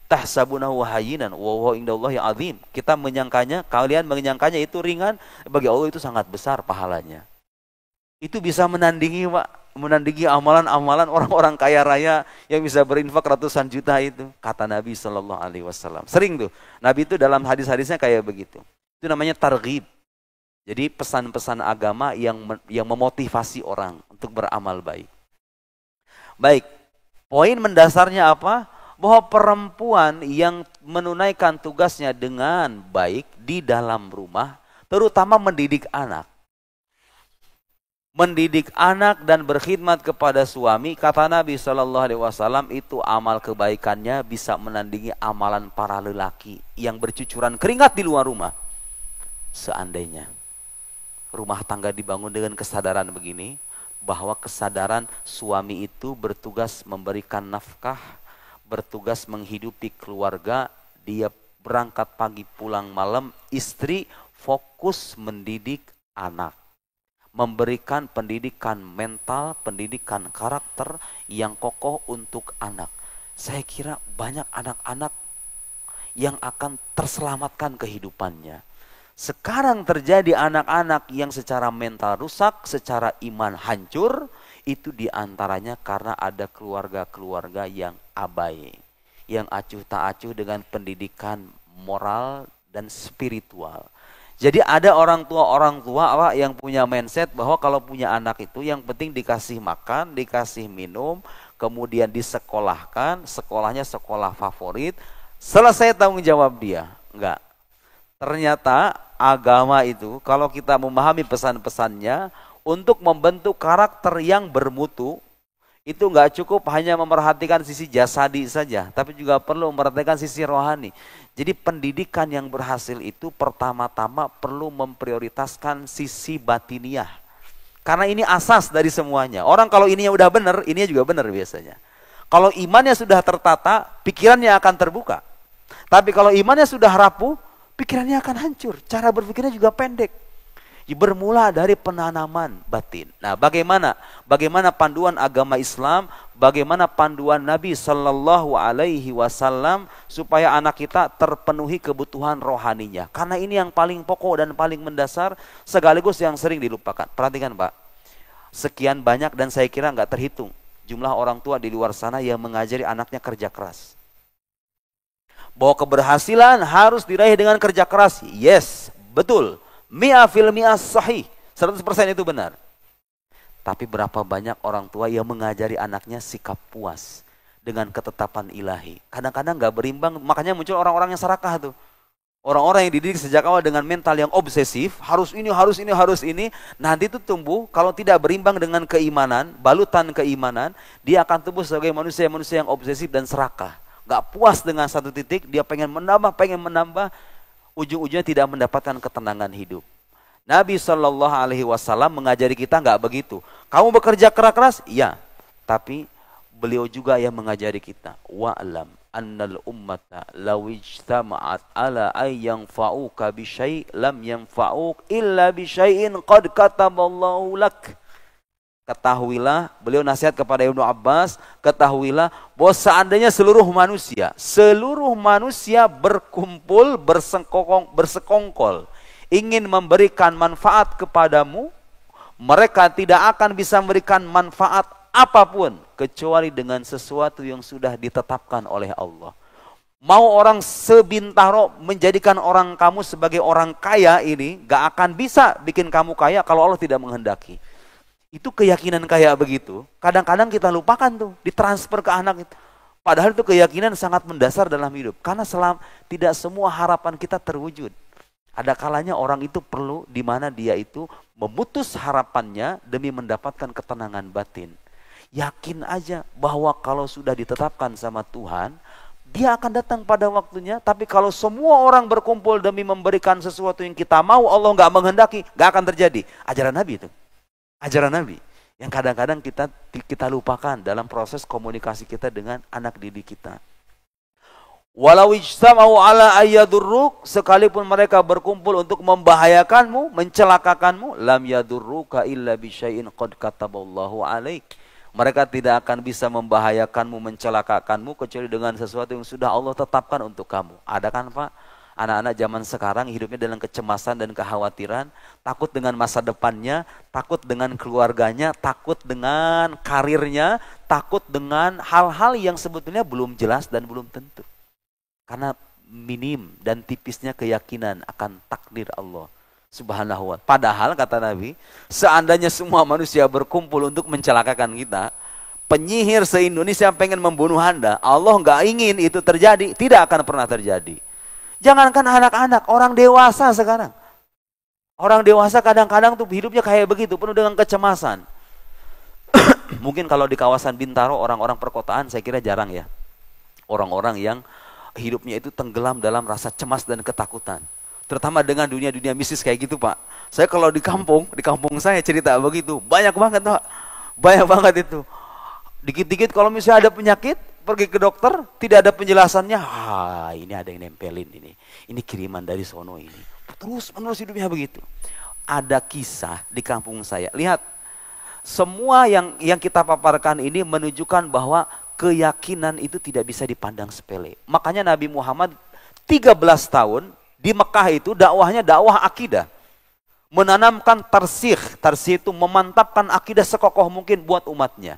Tahsabunahu hayyinan wa huwa indallahi azim. Kita menyangkanya, kalian menyangkanya itu ringan, bagi Allah itu sangat besar pahalanya. Itu bisa menandingi Pak menandingi amalan-amalan orang-orang kaya raya yang bisa berinfak ratusan juta itu. Kata Nabi Shallallahu Alaihi Wasallam. Sering tuh Nabi itu dalam hadis-hadisnya kayak begitu. Itu namanya targhib. Jadi pesan-pesan agama yang memotivasi orang untuk beramal baik. Baik, poin mendasarnya apa? Bahwa perempuan yang menunaikan tugasnya dengan baik di dalam rumah, terutama mendidik anak. Mendidik anak dan berkhidmat kepada suami, kata Nabi Shallallahu Alaihi Wasallam, itu amal kebaikannya bisa menandingi amalan para lelaki yang bercucuran keringat di luar rumah. Seandainya rumah tangga dibangun dengan kesadaran begini, bahwa kesadaran suami itu bertugas memberikan nafkah, bertugas menghidupi keluarga, dia berangkat pagi pulang malam, istri fokus mendidik anak, memberikan pendidikan mental, pendidikan karakter yang kokoh untuk anak. Saya kira banyak anak-anak yang akan terselamatkan kehidupannya. Sekarang terjadi anak-anak yang secara mental rusak, secara iman hancur, itu diantaranya karena ada keluarga-keluarga yang abai, yang acuh tak acuh dengan pendidikan moral dan spiritual. Jadi ada orang tua yang punya mindset bahwa kalau punya anak itu yang penting dikasih makan, dikasih minum, kemudian disekolahkan, sekolahnya sekolah favorit, selesai tanggung jawab dia. Enggak. Ternyata agama itu kalau kita memahami pesan-pesannya untuk membentuk karakter yang bermutu, itu enggak cukup hanya memperhatikan sisi jasadi saja, tapi juga perlu memperhatikan sisi rohani. Jadi pendidikan yang berhasil itu pertama-tama perlu memprioritaskan sisi batiniah. Karena ini asas dari semuanya. Orang kalau ininya udah benar, ininya juga benar biasanya. Kalau imannya sudah tertata, pikirannya akan terbuka. Tapi kalau imannya sudah rapuh, pikirannya akan hancur. Cara berpikirnya juga pendek. Bermula dari penanaman batin. Nah, bagaimana panduan agama Islam, bagaimana panduan Nabi Sallallahu Alaihi Wasallam supaya anak kita terpenuhi kebutuhan rohaninya. Karena ini yang paling pokok dan paling mendasar, sekaligus yang sering dilupakan. Perhatikan Pak, sekian banyak dan saya kira nggak terhitung jumlah orang tua di luar sana yang mengajari anaknya kerja keras. Bahwa keberhasilan harus diraih dengan kerja keras. Yes, betul. Mi'ah fil mi'ah sahih, 100% itu benar. Tapi berapa banyak orang tua yang mengajari anaknya sikap puas dengan ketetapan ilahi. Kadang-kadang gak berimbang, makanya muncul orang-orang yang serakah tuh. Orang-orang yang dididik sejak awal dengan mental yang obsesif, harus ini, harus ini, harus ini. Nanti itu tumbuh, kalau tidak berimbang dengan keimanan, balutan keimanan, dia akan tumbuh sebagai manusia-manusia yang obsesif dan serakah. Gak puas dengan satu titik, dia pengen menambah, ujung-ujungnya tidak mendapatkan ketenangan hidup. Nabi Shallallahu Alaihi Wasallam mengajari kita nggak begitu. Kamu bekerja keras, iya. Tapi beliau juga yang mengajari kita. Wa'lam annal ummata law ijtama'at ala ay yanfa'uka bi syai' lam yanfa'uk illa bi syai'in qad kataballahu lak. Ketahuilah, beliau nasihat kepada Ibnu Abbas, ketahuilah bahwa seandainya seluruh manusia berkumpul, bersekongkol, ingin memberikan manfaat kepadamu, mereka tidak akan bisa memberikan manfaat apapun, kecuali dengan sesuatu yang sudah ditetapkan oleh Allah. Mau orang sebintaro menjadikan orang kamu sebagai orang kaya ini, gak akan bisa bikin kamu kaya kalau Allah tidak menghendaki. Itu keyakinan kayak begitu, kadang-kadang kita lupakan tuh, ditransfer ke anak itu. Padahal itu keyakinan sangat mendasar dalam hidup. Karena tidak semua harapan kita terwujud. Ada kalanya orang itu perlu di mana dia itu memutus harapannya demi mendapatkan ketenangan batin. Yakin aja bahwa kalau sudah ditetapkan sama Tuhan, dia akan datang pada waktunya. Tapi kalau semua orang berkumpul demi memberikan sesuatu yang kita mau, Allah nggak menghendaki, nggak akan terjadi. Ajaran Nabi itu. Ajaran Nabi yang kadang-kadang kita lupakan dalam proses komunikasi kita dengan anak didik kita. Walau ijtama'u ala ayyadurruk, sekalipun mereka berkumpul untuk membahayakanmu, mencelakakanmu, lam yadurruka illa bisyai'in qad kataballahu alaik. Mereka tidak akan bisa membahayakanmu, mencelakakanmu kecuali dengan sesuatu yang sudah Allah tetapkan untuk kamu. Ada kan Pak? Anak-anak zaman sekarang hidupnya dalam kecemasan dan kekhawatiran, takut dengan masa depannya, takut dengan keluarganya, takut dengan karirnya, takut dengan hal-hal yang sebetulnya belum jelas dan belum tentu. Karena minim dan tipisnya keyakinan akan takdir Allah Subhanahu wa ta'ala. Padahal kata Nabi, seandainya semua manusia berkumpul untuk mencelakakan kita, penyihir se-Indonesia pengen membunuh Anda, Allah nggak ingin itu terjadi, tidak akan pernah terjadi. Jangankan anak-anak, orang dewasa sekarang. Orang dewasa kadang-kadang tuh hidupnya kayak begitu, penuh dengan kecemasan. Mungkin kalau di kawasan Bintaro, orang-orang perkotaan saya kira jarang ya. Orang-orang yang hidupnya itu tenggelam dalam rasa cemas dan ketakutan. Terutama dengan dunia-dunia mistis kayak gitu, Pak. Saya kalau di kampung saya cerita begitu. Banyak banget, Pak. Banyak banget itu. Dikit-dikit kalau misalnya ada penyakit, pergi ke dokter, tidak ada penjelasannya. Ini ada yang nempelin ini. Ini kiriman dari sono ini. Terus menerus hidupnya begitu. Ada kisah di kampung saya. Lihat, semua yang kita paparkan ini menunjukkan bahwa keyakinan itu tidak bisa dipandang sepele. Makanya Nabi Muhammad 13 tahun di Mekah itu dakwahnya dakwah akidah. Menanamkan tarsih. Tarsih itu memantapkan akidah sekokoh mungkin buat umatnya.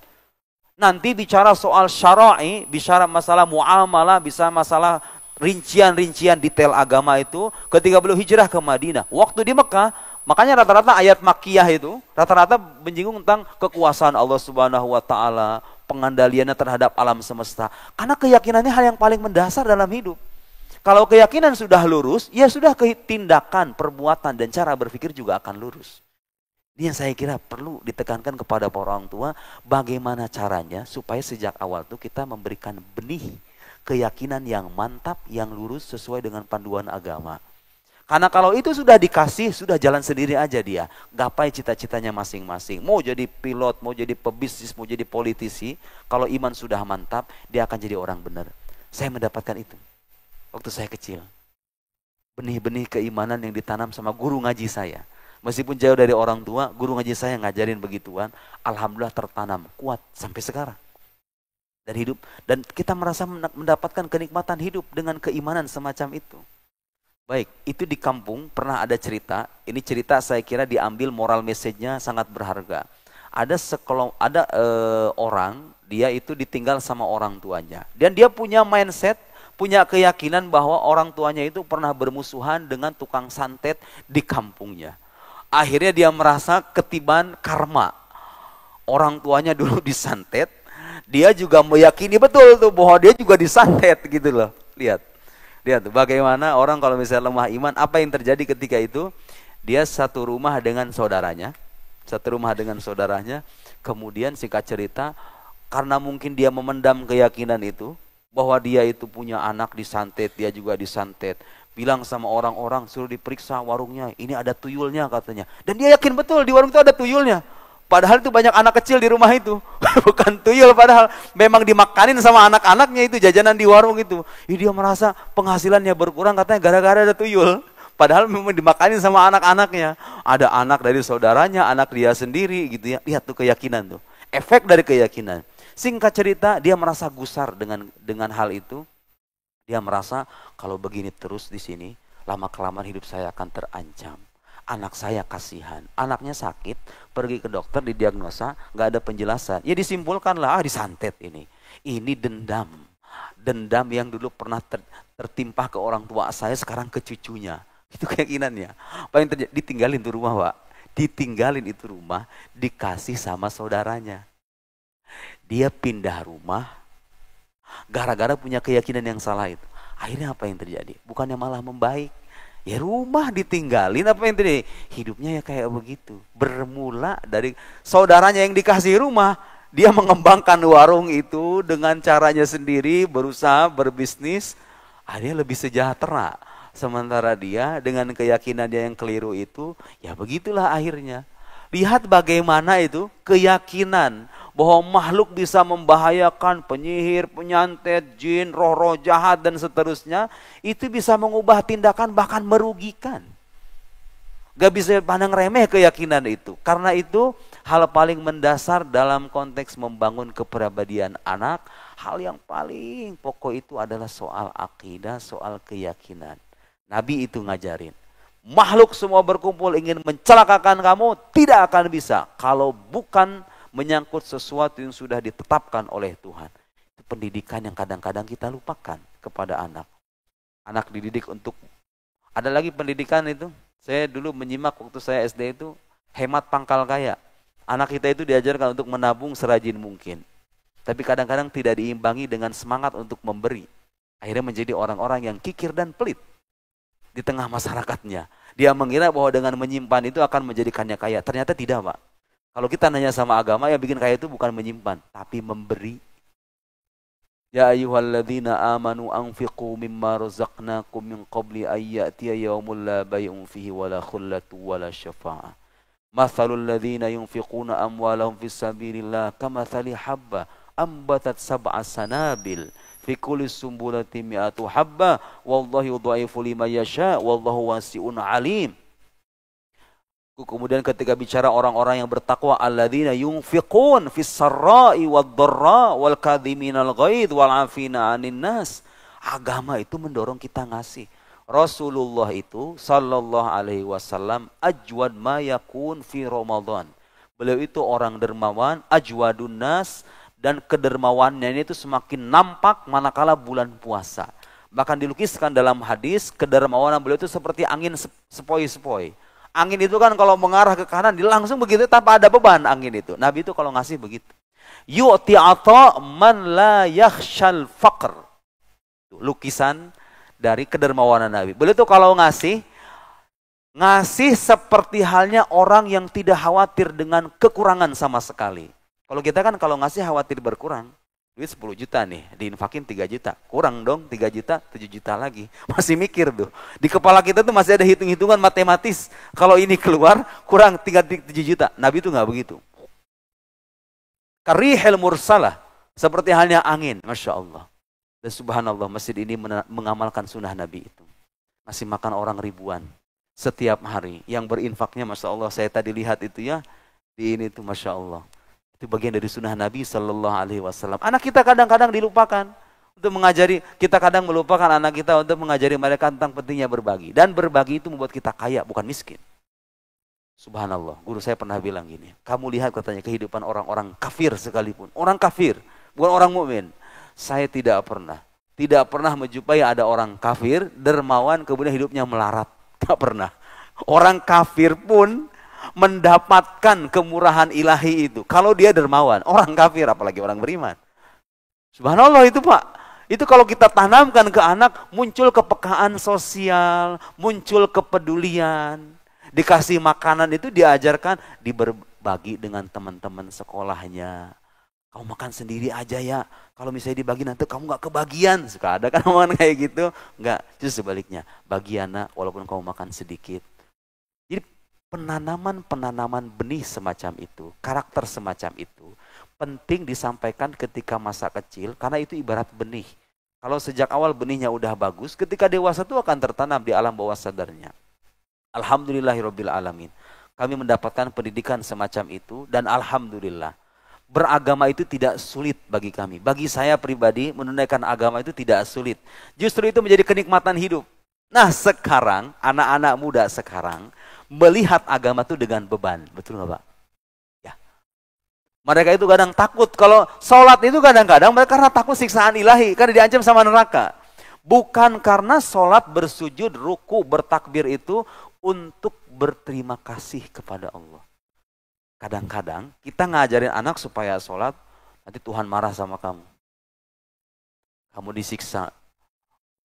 Nanti bicara soal syara'i, bicara masalah muamalah, bisa masalah rincian-rincian detail agama itu ketika beliau hijrah ke Madinah. Waktu di Mekah, makanya rata-rata ayat Makkiyah itu rata-rata menyinggung tentang kekuasaan Allah Subhanahu wa taala, pengendaliannya terhadap alam semesta. Karena keyakinannya hal yang paling mendasar dalam hidup. Kalau keyakinan sudah lurus, ya sudah tindakan, perbuatan dan cara berpikir juga akan lurus. Ini yang saya kira perlu ditekankan kepada para orang tua, bagaimana caranya supaya sejak awal itu kita memberikan benih keyakinan yang mantap, yang lurus sesuai dengan panduan agama. Karena kalau itu sudah dikasih, sudah jalan sendiri aja dia. Gapai cita-citanya masing-masing. Mau jadi pilot, mau jadi pebisnis, mau jadi politisi, kalau iman sudah mantap, dia akan jadi orang benar. Saya mendapatkan itu waktu saya kecil. Benih-benih keimanan yang ditanam sama guru ngaji saya. Meskipun jauh dari orang tua, guru ngaji saya ngajarin begituan, alhamdulillah tertanam kuat sampai sekarang. Dan kita merasa mendapatkan kenikmatan hidup dengan keimanan semacam itu. Baik, itu di kampung pernah ada cerita. Ini cerita saya kira diambil moral message-nya sangat berharga. Ada orang, dia itu ditinggal sama orang tuanya. Dan dia punya mindset, punya keyakinan bahwa orang tuanya itu pernah bermusuhan dengan tukang santet di kampungnya. Akhirnya dia merasa ketiban karma. Orang tuanya dulu disantet, dia juga meyakini betul tuh bahwa dia juga disantet gitu loh. Lihat tuh bagaimana orang kalau misalnya lemah iman, apa yang terjadi ketika itu? Dia satu rumah dengan saudaranya, kemudian singkat cerita, karena mungkin dia memendam keyakinan itu, bahwa dia itu punya anak disantet, dia juga disantet. Bilang sama orang-orang, suruh diperiksa warungnya, ini ada tuyulnya katanya. Dan dia yakin betul di warung itu ada tuyulnya. Padahal itu banyak anak kecil di rumah itu. Bukan tuyul, padahal memang dimakanin sama anak-anaknya itu, jajanan di warung itu. Dia merasa penghasilannya berkurang katanya gara-gara ada tuyul. Padahal memang dimakanin sama anak-anaknya. Ada anak dari saudaranya, anak dia sendiri gitu ya. Lihat tuh keyakinan tuh. Efek dari keyakinan. Singkat cerita, dia merasa gusar dengan hal itu. Dia merasa kalau begini terus di sini, lama-kelamaan hidup saya akan terancam. Anak saya kasihan, anaknya sakit, pergi ke dokter, didiagnosa, nggak ada penjelasan. Ya disimpulkanlah, disantet ini. Ini dendam. Dendam yang dulu pernah tertimpa ke orang tua saya, sekarang ke cucunya. Itu keyakinannya. Apa yang terjadi? Ditinggalin tuh rumah, Pak. Ditinggalin itu rumah, dikasih sama saudaranya. Dia pindah rumah, gara-gara punya keyakinan yang salah itu. Akhirnya apa yang terjadi? Bukannya malah membaik. Ya rumah ditinggalin, apa yang terjadi? Hidupnya ya kayak begitu. Bermula dari saudaranya yang dikasih rumah, dia mengembangkan warung itu dengan caranya sendiri, berusaha berbisnis. Akhirnya lebih sejahtera. Sementara dia dengan keyakinan dia yang keliru itu, ya begitulah akhirnya. Lihat bagaimana itu keyakinan bahwa makhluk bisa membahayakan, penyihir, penyantet, jin, roh-roh jahat dan seterusnya, itu bisa mengubah tindakan bahkan merugikan. Gak bisa pandang remeh keyakinan itu. Karena itu hal paling mendasar dalam konteks membangun kepribadian anak, hal yang paling pokok itu adalah soal akidah, soal keyakinan. Nabi itu ngajarin. Makhluk semua berkumpul ingin mencelakakan kamu, tidak akan bisa kalau bukan menyangkut sesuatu yang sudah ditetapkan oleh Tuhan. Itu pendidikan yang kadang-kadang kita lupakan kepada anak. Anak dididik untuk, ada lagi pendidikan itu, saya dulu menyimak waktu saya SD itu, hemat pangkal kaya. Anak kita itu diajarkan untuk menabung serajin mungkin. Tapi kadang-kadang tidak diimbangi dengan semangat untuk memberi. Akhirnya menjadi orang-orang yang kikir dan pelit di tengah masyarakatnya. Dia mengira bahwa dengan menyimpan itu akan menjadikannya kaya. Ternyata tidak, Pak. Kalau kita nanya sama agama, yang bikin kaya itu bukan menyimpan, tapi memberi. Ya ayyuhalladzina amanu anfiqu mimma razaqnakum min qabli ayyatiya yaumul la bay'un fihi wala khullatu wala syafa'ah. Mathalul ladzina yunfiquna amwalahum fis sabilillah kamathali habba ambatat sab'a sanabil fi kulli sumbulatin mi'atu habba wallahu yudha'ifu liman yasha wallahu wasi'un alim. Kemudian ketika bicara orang-orang yang bertakwa, alladzina yunfiqun fis sarra'i wad dharra wal kadhiminal ghaidh wal 'afina 'anil nas. Agama itu mendorong kita ngasih. Rasulullah itu sallallahu alaihi wasallam ajwad ma yakun fi Ramadan. Beliau itu orang dermawan, ajwadun nas, dan kedermawannya itu semakin nampak manakala bulan puasa. Bahkan dilukiskan dalam hadis, kedermawanan beliau itu seperti angin sepoi-sepoi. Angin itu kan kalau mengarah ke kanan, dia langsung begitu tanpa ada beban angin itu. Nabi itu kalau ngasih begitu. Yu'ti ata man la yakhshal faqr. Lukisan dari kedermawanan Nabi. Beliau itu kalau ngasih seperti halnya orang yang tidak khawatir dengan kekurangan sama sekali. Kalau kita kan kalau ngasih khawatir berkurang. Duit 10 juta nih, diinfakin 3 juta. Kurang dong 3 juta, 7 juta lagi. Masih mikir tuh. Di kepala kita tuh masih ada hitung-hitungan matematis. Kalau ini keluar, kurang 7 juta. Nabi itu nggak begitu. Karihil mursalah. Seperti halnya angin. Masya Allah. Dan subhanallah, masjid ini mengamalkan sunnah Nabi itu. Masih makan orang ribuan. Setiap hari. Yang berinfaknya, Masya Allah, saya tadi lihat itu ya. Di ini tuh, Masya Allah. Itu bagian dari sunnah Nabi Sallallahu Alaihi Wasallam. Anak kita kadang-kadang dilupakan untuk mengajari. Kita kadang melupakan anak kita untuk mengajari mereka tentang pentingnya berbagi. Dan berbagi itu membuat kita kaya, bukan miskin. Subhanallah. Guru saya pernah bilang gini. Kamu lihat katanya kehidupan orang-orang kafir sekalipun. Orang kafir, bukan orang mukmin. Saya tidak pernah menjumpai ada orang kafir dermawan kemudian hidupnya melarat. Tidak pernah. Orang kafir pun mendapatkan kemurahan ilahi itu kalau dia dermawan. Orang kafir apalagi orang beriman. Subhanallah itu, Pak. Itu kalau kita tanamkan ke anak, muncul kepekaan sosial, muncul kepedulian. Dikasih makanan itu diajarkan diberbagi dengan teman-teman sekolahnya. Kamu makan sendiri aja ya. Kalau misalnya dibagi nanti kamu gak kebagian. Suka ada kan omongan kayak gitu. Enggak, justru sebaliknya. Bagi anak walaupun kamu makan sedikit. Jadi penanaman benih semacam itu, karakter semacam itu, penting disampaikan ketika masa kecil, karena itu ibarat benih. Kalau sejak awal benihnya udah bagus, ketika dewasa itu akan tertanam di alam bawah sadarnya. Alhamdulillahirabbil alamin. Kami mendapatkan pendidikan semacam itu, dan alhamdulillah. Beragama itu tidak sulit bagi kami. Bagi saya pribadi, menunaikan agama itu tidak sulit. Justru itu menjadi kenikmatan hidup. Nah sekarang, anak-anak muda sekarang, melihat agama itu dengan beban. Betul nggak Pak? Ya. Mereka itu kadang takut. Kalau sholat itu kadang-kadang mereka karena takut siksaan ilahi. Karena diancam sama neraka. Bukan karena sholat, bersujud, ruku, bertakbir itu untuk berterima kasih kepada Allah. Kadang-kadang kita ngajarin anak supaya sholat, nanti Tuhan marah sama kamu. Kamu disiksa.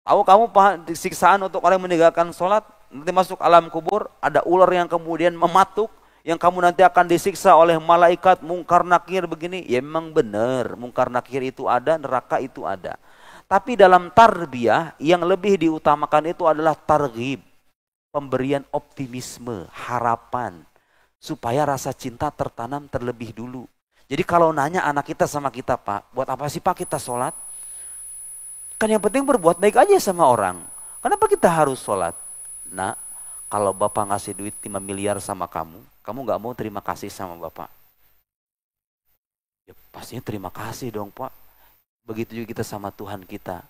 Tahu kamu siksaan untuk orang yang meninggalkan sholat? Nanti masuk alam kubur, ada ular yang kemudian mematuk, yang kamu nanti akan disiksa oleh malaikat mungkar nakir begini. Ya memang benar, mungkar nakir itu ada, neraka itu ada. Tapi dalam tarbiyah yang lebih diutamakan itu adalah targhib, pemberian optimisme, harapan, supaya rasa cinta tertanam terlebih dulu. Jadi kalau nanya anak kita sama kita, Pak, buat apa sih Pak kita sholat? Kan yang penting berbuat baik aja sama orang. Kenapa kita harus sholat? Nah, kalau Bapak ngasih duit 5 miliar sama kamu gak mau terima kasih sama Bapak? Ya pastinya terima kasih dong Pak. Begitu juga kita sama Tuhan kita.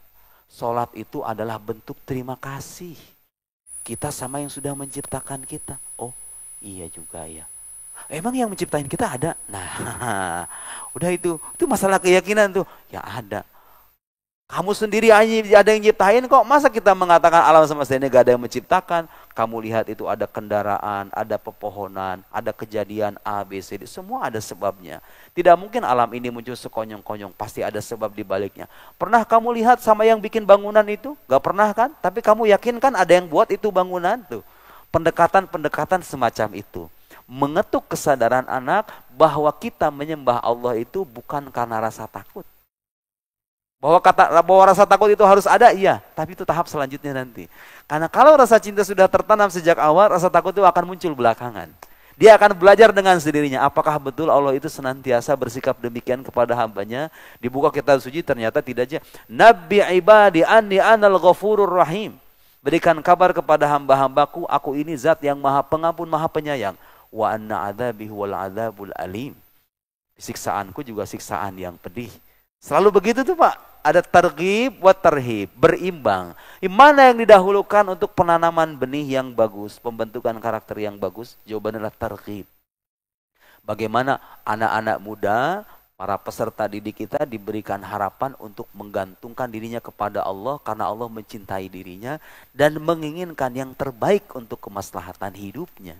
Sholat itu adalah bentuk terima kasih. Kita sama yang sudah menciptakan kita. Oh, iya juga ya. Emang yang menciptain kita ada? Nah, udah itu masalah keyakinan tuh. Ya ada. Kamu sendiri ada yang nyiptain kok. Masa kita mengatakan alam semesta ini gak ada yang menciptakan? Kamu lihat itu ada kendaraan, ada pepohonan, ada kejadian A, B, C, D. Semua ada sebabnya. Tidak mungkin alam ini muncul sekonyong-konyong. Pasti ada sebab di baliknya. Pernah kamu lihat sama yang bikin bangunan itu? Gak pernah kan? Tapi kamu yakin kan ada yang buat itu bangunan tuh. Pendekatan-pendekatan semacam itu. Mengetuk kesadaran anak bahwa kita menyembah Allah itu bukan karena rasa takut. Bahwa rasa takut itu harus ada, iya. Tapi itu tahap selanjutnya nanti. Karena kalau rasa cinta sudah tertanam sejak awal, rasa takut itu akan muncul belakangan. Dia akan belajar dengan sendirinya. Apakah betul Allah itu senantiasa bersikap demikian kepada hambanya? Dibuka kitab suci ternyata tidak aja. Nabi ibadi anni anal ghafurur rahim. Berikan kabar kepada hamba-hambaku, aku ini zat yang maha pengampun, maha penyayang. Wa anna adzabi huwal adzabul alim. Siksaanku juga siksaan yang pedih. Selalu begitu tuh Pak. Ada targhib wa tarhib, berimbang. Mana yang didahulukan untuk penanaman benih yang bagus, pembentukan karakter yang bagus? Jawabannya adalah targhib. Bagaimana anak-anak muda, para peserta didik kita diberikan harapan untuk menggantungkan dirinya kepada Allah karena Allah mencintai dirinya dan menginginkan yang terbaik untuk kemaslahatan hidupnya.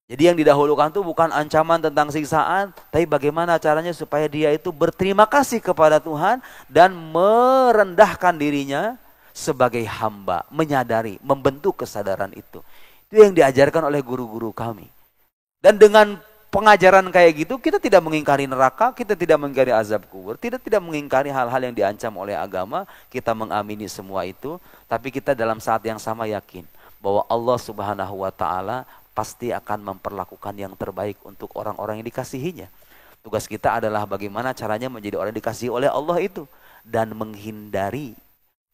Jadi yang didahulukan itu bukan ancaman tentang siksaan, tapi bagaimana caranya supaya dia itu berterima kasih kepada Tuhan dan merendahkan dirinya sebagai hamba, menyadari, membentuk kesadaran itu. Itu yang diajarkan oleh guru-guru kami. Dan dengan pengajaran kayak gitu, kita tidak mengingkari neraka, kita tidak mengingkari azab kubur, tidak mengingkari hal-hal yang diancam oleh agama, kita mengamini semua itu, tapi kita dalam saat yang sama yakin bahwa Allah Subhanahu wa taala pasti akan memperlakukan yang terbaik untuk orang-orang yang dikasihinya. Tugas kita adalah bagaimana caranya menjadi orang yang dikasihi oleh Allah itu. Dan menghindari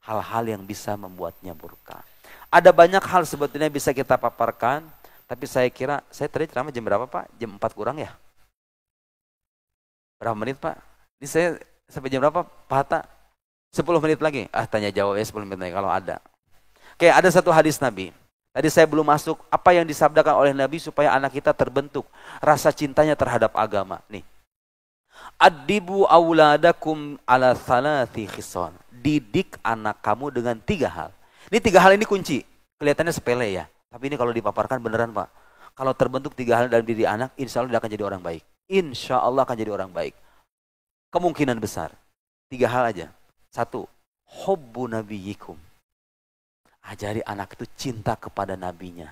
hal-hal yang bisa membuatnya murka. Ada banyak hal sebetulnya bisa kita paparkan. Tapi saya kira, saya tadi ceramah jam berapa Pak? Jam 4 kurang ya? Berapa menit Pak? Ini saya sampai jam berapa Pak Hatta? 10 menit lagi? Tanya jawab ya 10 menit lagi kalau ada. Oke, ada satu hadis Nabi. Tadi saya belum masuk apa yang disabdakan oleh Nabi supaya anak kita terbentuk rasa cintanya terhadap agama. Nih. Addibu auladakum ala thalathi khisal. Didik anak kamu dengan 3 hal. Ini 3 hal ini kunci. Kelihatannya sepele ya. Tapi ini kalau dipaparkan beneran Pak. Kalau terbentuk 3 hal dalam diri anak, insya Allah dia akan jadi orang baik. Insya Allah akan jadi orang baik. Kemungkinan besar. 3 hal aja. 1. Hubbu nabiyikum. Ajari anak itu cinta kepada nabinya.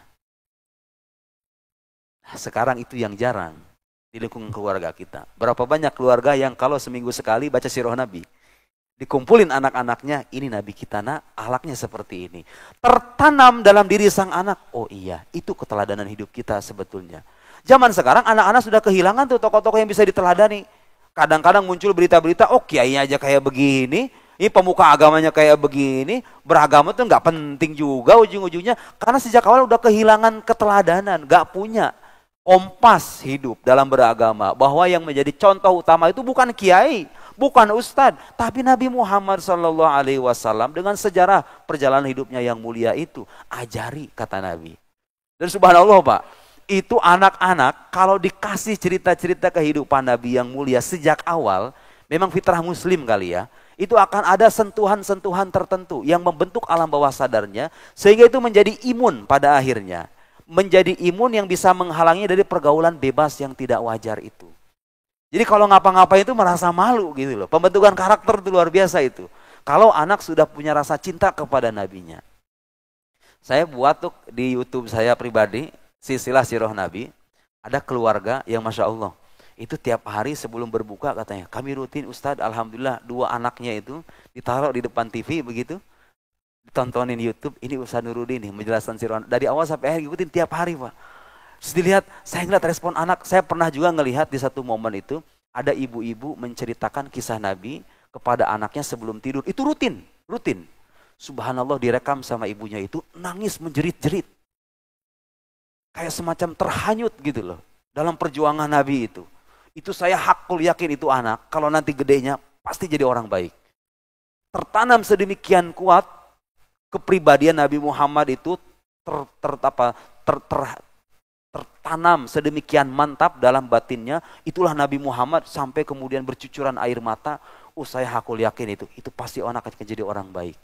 Nah, sekarang itu yang jarang di lingkungan keluarga kita. Berapa banyak keluarga yang kalau seminggu sekali baca sirah Nabi. Dikumpulin anak-anaknya, ini Nabi kita nak, akhlaknya seperti ini. Tertanam dalam diri sang anak. Oh iya, itu keteladanan hidup kita sebetulnya. Zaman sekarang anak-anak sudah kehilangan tuh tokoh-tokoh yang bisa diteladani. Kadang-kadang muncul berita-berita, oh kiai aja kayak begini. Ini pemuka agamanya kayak begini, beragama tuh nggak penting juga ujung-ujungnya. Karena sejak awal udah kehilangan keteladanan, nggak punya kompas hidup dalam beragama. Bahwa yang menjadi contoh utama itu bukan kiai, bukan ustadz, tapi Nabi Muhammad SAW dengan sejarah perjalanan hidupnya yang mulia itu. Ajari, kata Nabi. Dan subhanallah Pak, itu anak-anak kalau dikasih cerita-cerita kehidupan Nabi yang mulia sejak awal, memang fitrah muslim kali ya, itu akan ada sentuhan-sentuhan tertentu yang membentuk alam bawah sadarnya, sehingga itu menjadi imun pada akhirnya. Menjadi imun yang bisa menghalangi dari pergaulan bebas yang tidak wajar itu. Jadi kalau ngapa-ngapain itu merasa malu gitu loh. Pembentukan karakter itu luar biasa itu. Kalau anak sudah punya rasa cinta kepada nabinya. Saya buat tuh di YouTube saya pribadi, silsilah sirah Nabi, ada keluarga yang Masya Allah. Itu tiap hari sebelum berbuka katanya, kami rutin Ustadz, Alhamdulillah 2 anaknya itu ditaruh di depan TV begitu, ditontonin YouTube, ini Ustadz Nuruddin nih menjelaskan sirah dari awal sampai akhir, ikutin tiap hari Pak. Terus dilihat, saya ngeliat respon anak, saya pernah juga ngelihat di satu momen itu, ada ibu-ibu menceritakan kisah Nabi kepada anaknya sebelum tidur, itu rutin. Subhanallah direkam sama ibunya itu, nangis menjerit-jerit. Kayak semacam terhanyut gitu loh, dalam perjuangan Nabi itu. Itu saya hakul yakin itu anak, kalau nanti gedenya pasti jadi orang baik. Tertanam sedemikian kuat kepribadian Nabi Muhammad itu ter, ter, apa, ter, ter, tertanam sedemikian mantap dalam batinnya, itulah Nabi Muhammad sampai kemudian bercucuran air mata. Saya hakul yakin itu pasti anak akan jadi orang baik.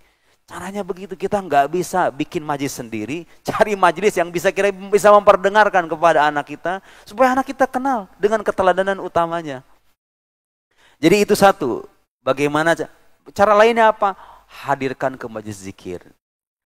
Caranya begitu, kita nggak bisa bikin majlis sendiri, cari majlis yang bisa memperdengarkan kepada anak kita, supaya anak kita kenal dengan keteladanan utamanya. Jadi itu satu. Bagaimana cara lainnya apa? Hadirkan ke majlis zikir.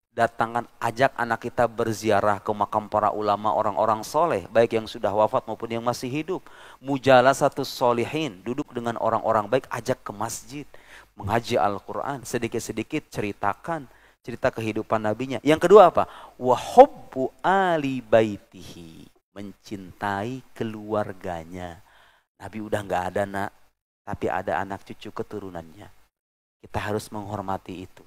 Datangkan, ajak anak kita berziarah ke makam para ulama, orang-orang soleh, baik yang sudah wafat maupun yang masih hidup. Mujalasatus solihin, duduk dengan orang-orang baik, ajak ke masjid. Mengaji Al-Quran, sedikit-sedikit cerita kehidupan nabinya. Yang kedua apa? Wahubbu ali baitihi, mencintai keluarganya. Nabi udah nggak ada nak, tapi ada anak cucu keturunannya. Kita harus menghormati itu.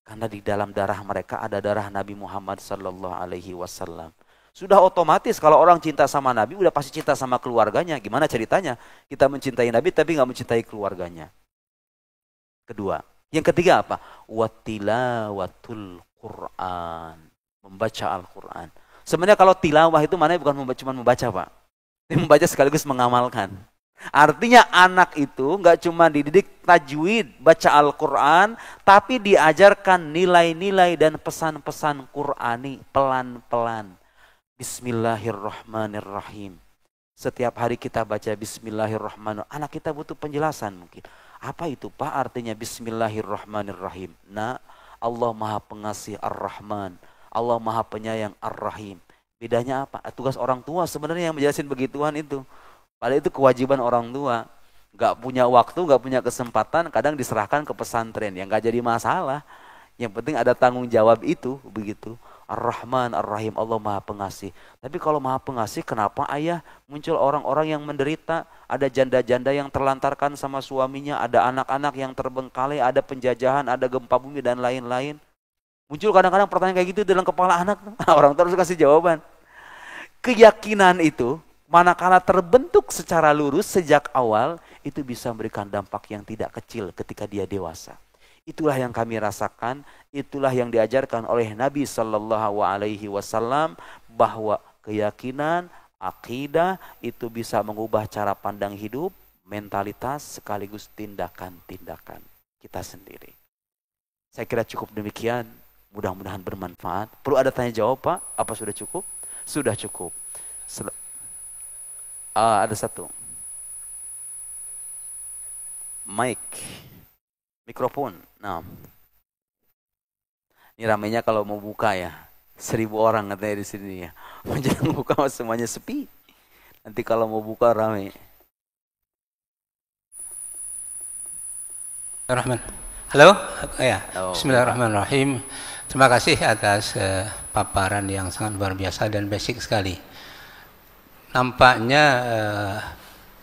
Karena di dalam darah mereka ada darah Nabi Muhammad sallallahu alaihi wasallam. Sudah otomatis kalau orang cinta sama Nabi, udah pasti cinta sama keluarganya. Gimana ceritanya? Kita mencintai Nabi tapi nggak mencintai keluarganya. Kedua. Yang ketiga apa? Watilawatul Quran. Membaca Al-Quran. Sebenarnya kalau tilawah itu mana bukan cuma membaca, Pak. Ini membaca sekaligus mengamalkan. Artinya anak itu nggak cuma dididik tajwid, baca Al-Quran, tapi diajarkan nilai-nilai dan pesan-pesan Qurani pelan-pelan. Bismillahirrahmanirrahim. Setiap hari kita baca Bismillahirrahmanirrahim. Anak kita butuh penjelasan mungkin. Apa itu Pak artinya Bismillahirrahmanirrahim? Nah, Allah Maha Pengasih Ar-Rahman. Allah Maha Penyayang Ar-Rahim. Bedanya apa? Tugas orang tua sebenarnya yang menjelasin begituan itu. Padahal itu kewajiban orang tua. Gak punya waktu, gak punya kesempatan, kadang diserahkan ke pesantren. Yang gak jadi masalah. Yang penting ada tanggung jawab itu, begitu. Ar-Rahman, Ar-Rahim, Allah Maha Pengasih. Tapi kalau Maha Pengasih, kenapa ayah muncul orang-orang yang menderita? Ada janda-janda yang terlantarkan sama suaminya, ada anak-anak yang terbengkalai, ada penjajahan, ada gempa bumi dan lain-lain. Muncul kadang-kadang pertanyaan kayak gitu dalam kepala anak. Orang tua harus kasih jawaban. Keyakinan itu, manakala terbentuk secara lurus sejak awal, itu bisa memberikan dampak yang tidak kecil ketika dia dewasa. Itulah yang kami rasakan, itulah yang diajarkan oleh Nabi Sallallahu Alaihi Wasallam, bahwa keyakinan, akidah itu bisa mengubah cara pandang hidup, mentalitas sekaligus tindakan-tindakan kita sendiri. Saya kira cukup demikian, mudah-mudahan bermanfaat. Perlu ada tanya jawab Pak? Apa sudah cukup? Sudah cukup. Ada satu. Mikrofon. Nah, ini ramainya kalau mau buka ya, 1000 orang katanya di sini ya. Jangan buka semuanya sepi. Nanti kalau mau buka ramai. Halo, ya. Bismillahirrahmanirrahim. Terima kasih atas paparan yang sangat luar biasa dan basic sekali. Nampaknya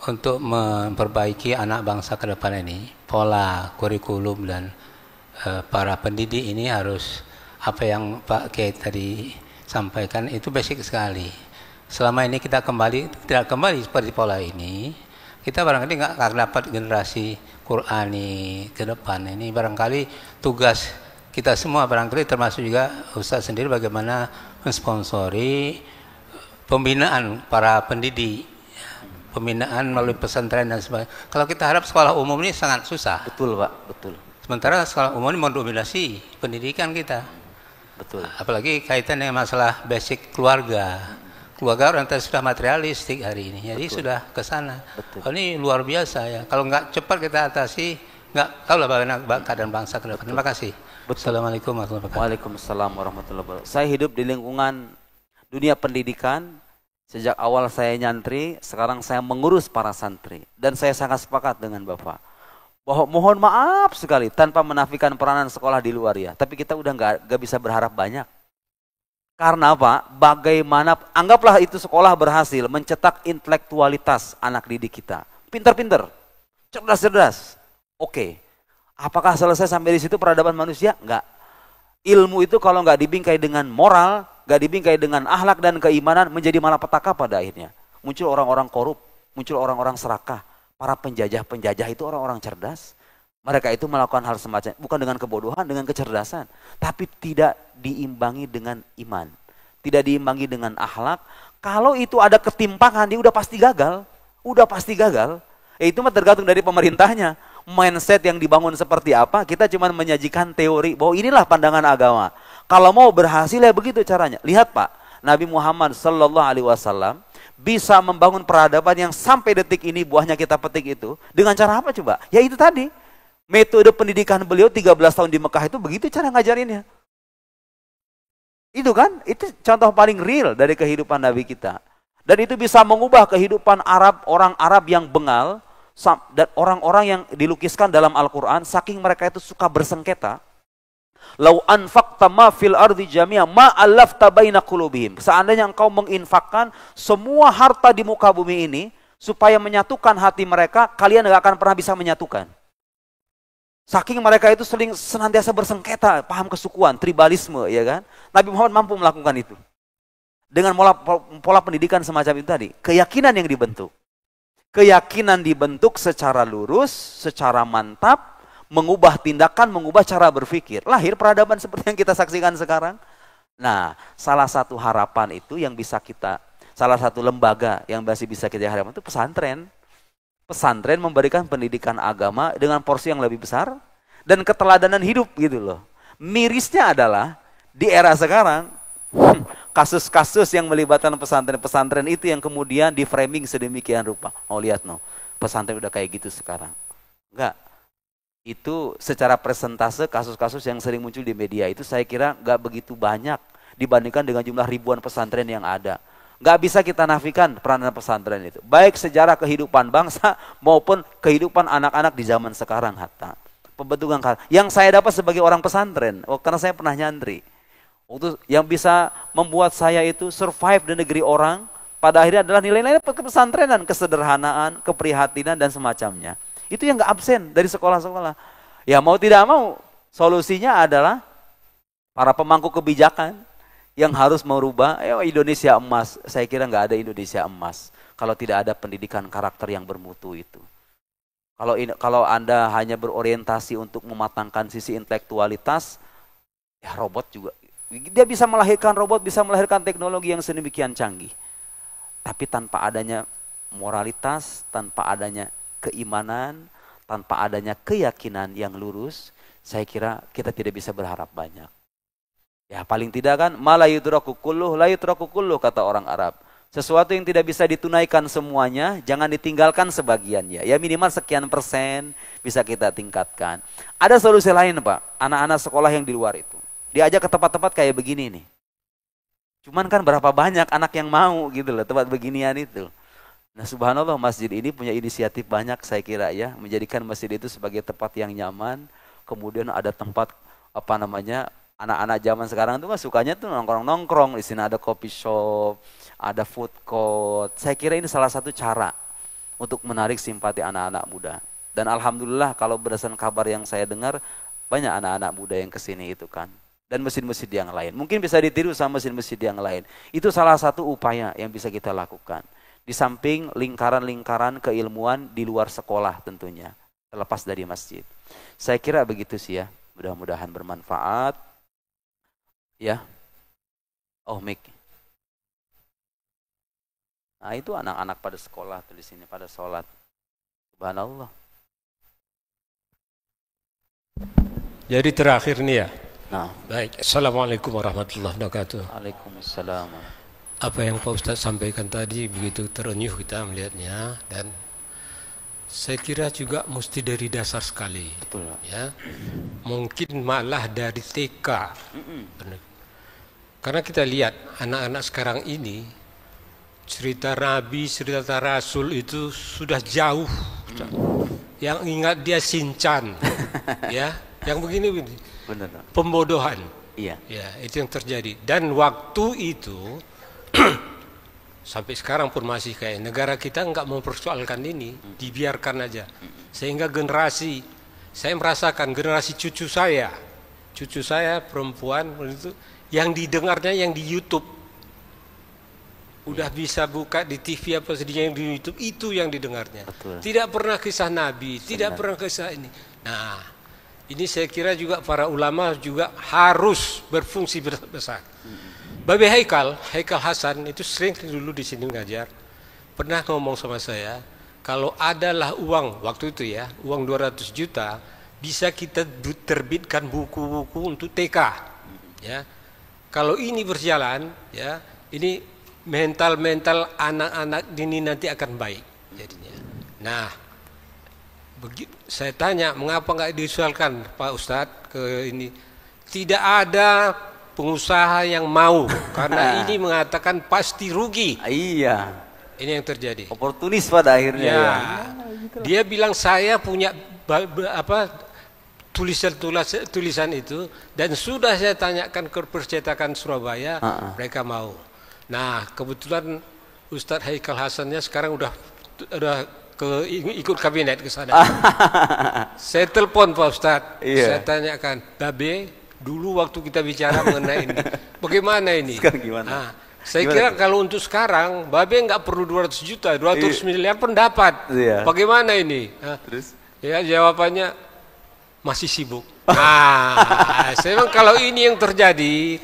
untuk memperbaiki anak bangsa ke depan ini, pola kurikulum dan para pendidik ini harus, apa yang Pak Kiai tadi sampaikan itu basic sekali. Selama ini kita tidak kembali seperti pola ini, kita barangkali nggak akan dapat generasi Qurani ke depan. Ini barangkali tugas kita semua, barangkali termasuk juga Ustaz sendiri, bagaimana mensponsori pembinaan para pendidik, pembinaan melalui pesantren dan sebagainya. Kalau kita harap sekolah umum ini sangat susah. Betul Pak, betul. Sementara sekolah umum ini mendominasi pendidikan kita. Betul. Apalagi kaitan dengan masalah basic keluarga. Keluarga orang sudah materialistik hari ini, jadi sudah ke sana. Oh, ini luar biasa ya. Kalau nggak cepat kita atasi, nggak tahu lah bagaimana keadaan bangsa ke depan. Terima kasih. Assalamualaikum warahmatullahi wabarakatuh. Waalaikumsalam warahmatullahi wabarakatuh. Saya hidup di lingkungan dunia pendidikan. Sejak awal saya nyantri, sekarang saya mengurus para santri. Dan saya sangat sepakat dengan Bapak. Bahwa mohon maaf sekali, tanpa menafikan peranan sekolah di luar ya. Tapi kita udah nggak bisa berharap banyak. Karena apa? Bagaimana, anggaplah itu sekolah berhasil mencetak intelektualitas anak didik kita. Pinter-pinter, cerdas-cerdas. Oke. Apakah selesai sampai di situ peradaban manusia? Enggak. Ilmu itu kalau nggak dibingkai dengan moral, nggak dibingkai dengan akhlak dan keimanan, menjadi malapetaka pada akhirnya. Muncul orang-orang korup, muncul orang-orang serakah. Para penjajah-penjajah itu orang-orang cerdas. Mereka itu melakukan hal semacam, bukan dengan kebodohan, dengan kecerdasan. Tapi tidak diimbangi dengan iman. tidak diimbangi dengan akhlak, kalau itu ada ketimpangan, dia udah pasti gagal. Udah pasti gagal. Itu mah tergantung dari pemerintahnya. Mindset yang dibangun seperti apa, kita cuma menyajikan teori bahwa inilah pandangan agama. Kalau mau berhasil ya begitu caranya. Lihat Pak, Nabi Muhammad Sallallahu Alaihi Wasallam bisa membangun peradaban yang sampai detik ini buahnya kita petik itu dengan cara apa coba? Ya itu tadi. Metode pendidikan beliau 13 tahun di Mekah itu begitu cara ngajarinnya. Itu kan, itu contoh paling real dari kehidupan Nabi kita. Dan itu bisa mengubah kehidupan Arab, orang Arab yang bengal, dan orang-orang yang dilukiskan dalam Al-Quran, saking mereka itu suka bersengketa. Lau anfaqta ma fil ardi jami'a ma allafta baina qulubihim. Seandainya engkau menginfakkan semua harta di muka bumi ini supaya menyatukan hati mereka, kalian enggak akan pernah bisa menyatukan. Saking mereka itu senantiasa bersengketa, paham kesukuan, tribalisme, ya kan? Nabi Muhammad mampu melakukan itu. Dengan pola pendidikan semacam itu tadi, keyakinan yang dibentuk. Keyakinan dibentuk secara lurus, secara mantap, mengubah tindakan, mengubah cara berpikir. Lahir peradaban seperti yang kita saksikan sekarang. Nah, salah satu harapan itu yang bisa kita, salah satu lembaga yang masih bisa kita harapkan itu pesantren. Pesantren memberikan pendidikan agama dengan porsi yang lebih besar dan keteladanan hidup gitu loh. Mirisnya adalah di era sekarang, kasus-kasus yang melibatkan pesantren-pesantren itu yang kemudian di framing sedemikian rupa. Oh lihat no, pesantren udah kayak gitu sekarang. Enggak. Itu secara presentase kasus-kasus yang sering muncul di media itu saya kira nggak begitu banyak dibandingkan dengan jumlah ribuan pesantren yang ada. Nggak bisa kita nafikan peranan pesantren itu. Baik sejarah kehidupan bangsa maupun kehidupan anak-anak di zaman sekarang hatta. Pembentukan yang saya dapat sebagai orang pesantren, karena saya pernah nyantri. Waktu yang bisa membuat saya itu survive di negeri orang, pada akhirnya adalah nilai-nilai pesantrenan, kesederhanaan, keprihatinan dan semacamnya. Itu yang nggak absen dari sekolah-sekolah. Ya mau tidak mau, solusinya adalah para pemangku kebijakan yang harus merubah Indonesia emas. Saya kira nggak ada Indonesia emas kalau tidak ada pendidikan karakter yang bermutu itu. Kalau Anda hanya berorientasi untuk mematangkan sisi intelektualitas, ya robot juga. Dia bisa melahirkan robot, bisa melahirkan teknologi yang sedemikian canggih. Tapi tanpa adanya moralitas, tanpa adanya keimanan, tanpa adanya keyakinan yang lurus, saya kira kita tidak bisa berharap banyak. Ya paling tidak kan, ma la yudraku kulluh, la yutraku kulluh, kata orang Arab. Sesuatu yang tidak bisa ditunaikan semuanya, jangan ditinggalkan sebagiannya. Ya minimal sekian persen bisa kita tingkatkan. Ada solusi lain Pak, anak-anak sekolah yang di luar itu. Diajak ke tempat-tempat kayak begini nih. Cuman kan berapa banyak anak yang mau gitu loh, tempat beginian itu. Nah subhanallah masjid ini punya inisiatif banyak saya kira ya. Menjadikan masjid itu sebagai tempat yang nyaman. Kemudian ada tempat anak-anak zaman sekarang itu kan sukanya tuh nongkrong-nongkrong. Di sini ada coffee shop, ada food court. Saya kira ini salah satu cara untuk menarik simpati anak-anak muda. Dan alhamdulillah kalau berdasarkan kabar yang saya dengar, banyak anak-anak muda yang kesini itu kan. Dan masjid-masjid yang lain. Mungkin bisa ditiru sama masjid-masjid yang lain. Itu salah satu upaya yang bisa kita lakukan. Di samping lingkaran-lingkaran keilmuan di luar sekolah tentunya. Terlepas dari masjid. Saya kira begitu sih ya. Mudah-mudahan bermanfaat. Ya. Oh Mik. Nah itu anak-anak pada sekolah tuh di sini pada sholat. Subhanallah. Jadi terakhir nih ya. Nah. Baik. Assalamualaikum warahmatullahi wabarakatuh. Waalaikumsalam. Apa yang Pak Ustadz sampaikan tadi begitu terenyuh kita melihatnya, dan saya kira juga mesti dari dasar sekali. Betul. Ya. Mungkin malah dari TK. Karena kita lihat anak-anak sekarang ini cerita Nabi, cerita Rasul itu sudah jauh. Yang ingat dia Sinchan. Ya, yang begini. Benar. Pembodohan. Iya. Ya, itu yang terjadi. Dan waktu itu sampai sekarang pun masih kayak negara kita nggak mempersoalkan ini, dibiarkan aja. Sehingga generasi, saya merasakan generasi cucu saya perempuan itu yang didengarnya yang di YouTube. Udah bisa buka di TV apa sedihnya yang di YouTube, itu yang didengarnya. Betul. Tidak pernah kisah Nabi, tidak pernah kisah ini. Nah, ini saya kira juga para ulama juga harus berfungsi besar. Babe Haikal Hasan itu sering dulu di sini ngajar. Pernah ngomong sama saya, kalau adalah uang waktu itu ya, uang 200 juta, bisa kita terbitkan buku-buku untuk TK. Ya. Kalau ini berjalan, ya, ini mental anak-anak ini nanti akan baik jadinya. Nah, saya tanya, mengapa nggak diusulkan Pak Ustadz ke ini? Tidak ada pengusaha yang mau, karena ini mengatakan pasti rugi. Iya. Ini yang terjadi. Oportunis pada akhirnya. Ya. Ya. Dia bilang saya punya tulisan itu, dan sudah saya tanyakan ke percetakan Surabaya, mereka mau. Nah, kebetulan Ustadz Haikal Hasannya sekarang udah ikut kabinet ke sana. Saya telepon Pak Ustadz, saya tanyakan, Babe, dulu waktu kita bicara mengenai ini, bagaimana ini? Sekarang gimana? Nah, saya kira kalau untuk sekarang, Babe nggak perlu 200 juta, 200 miliar pun dapat. Bagaimana ini? Nah, terus? Ya jawabannya masih sibuk. Nah, saya bilang kalau ini yang terjadi,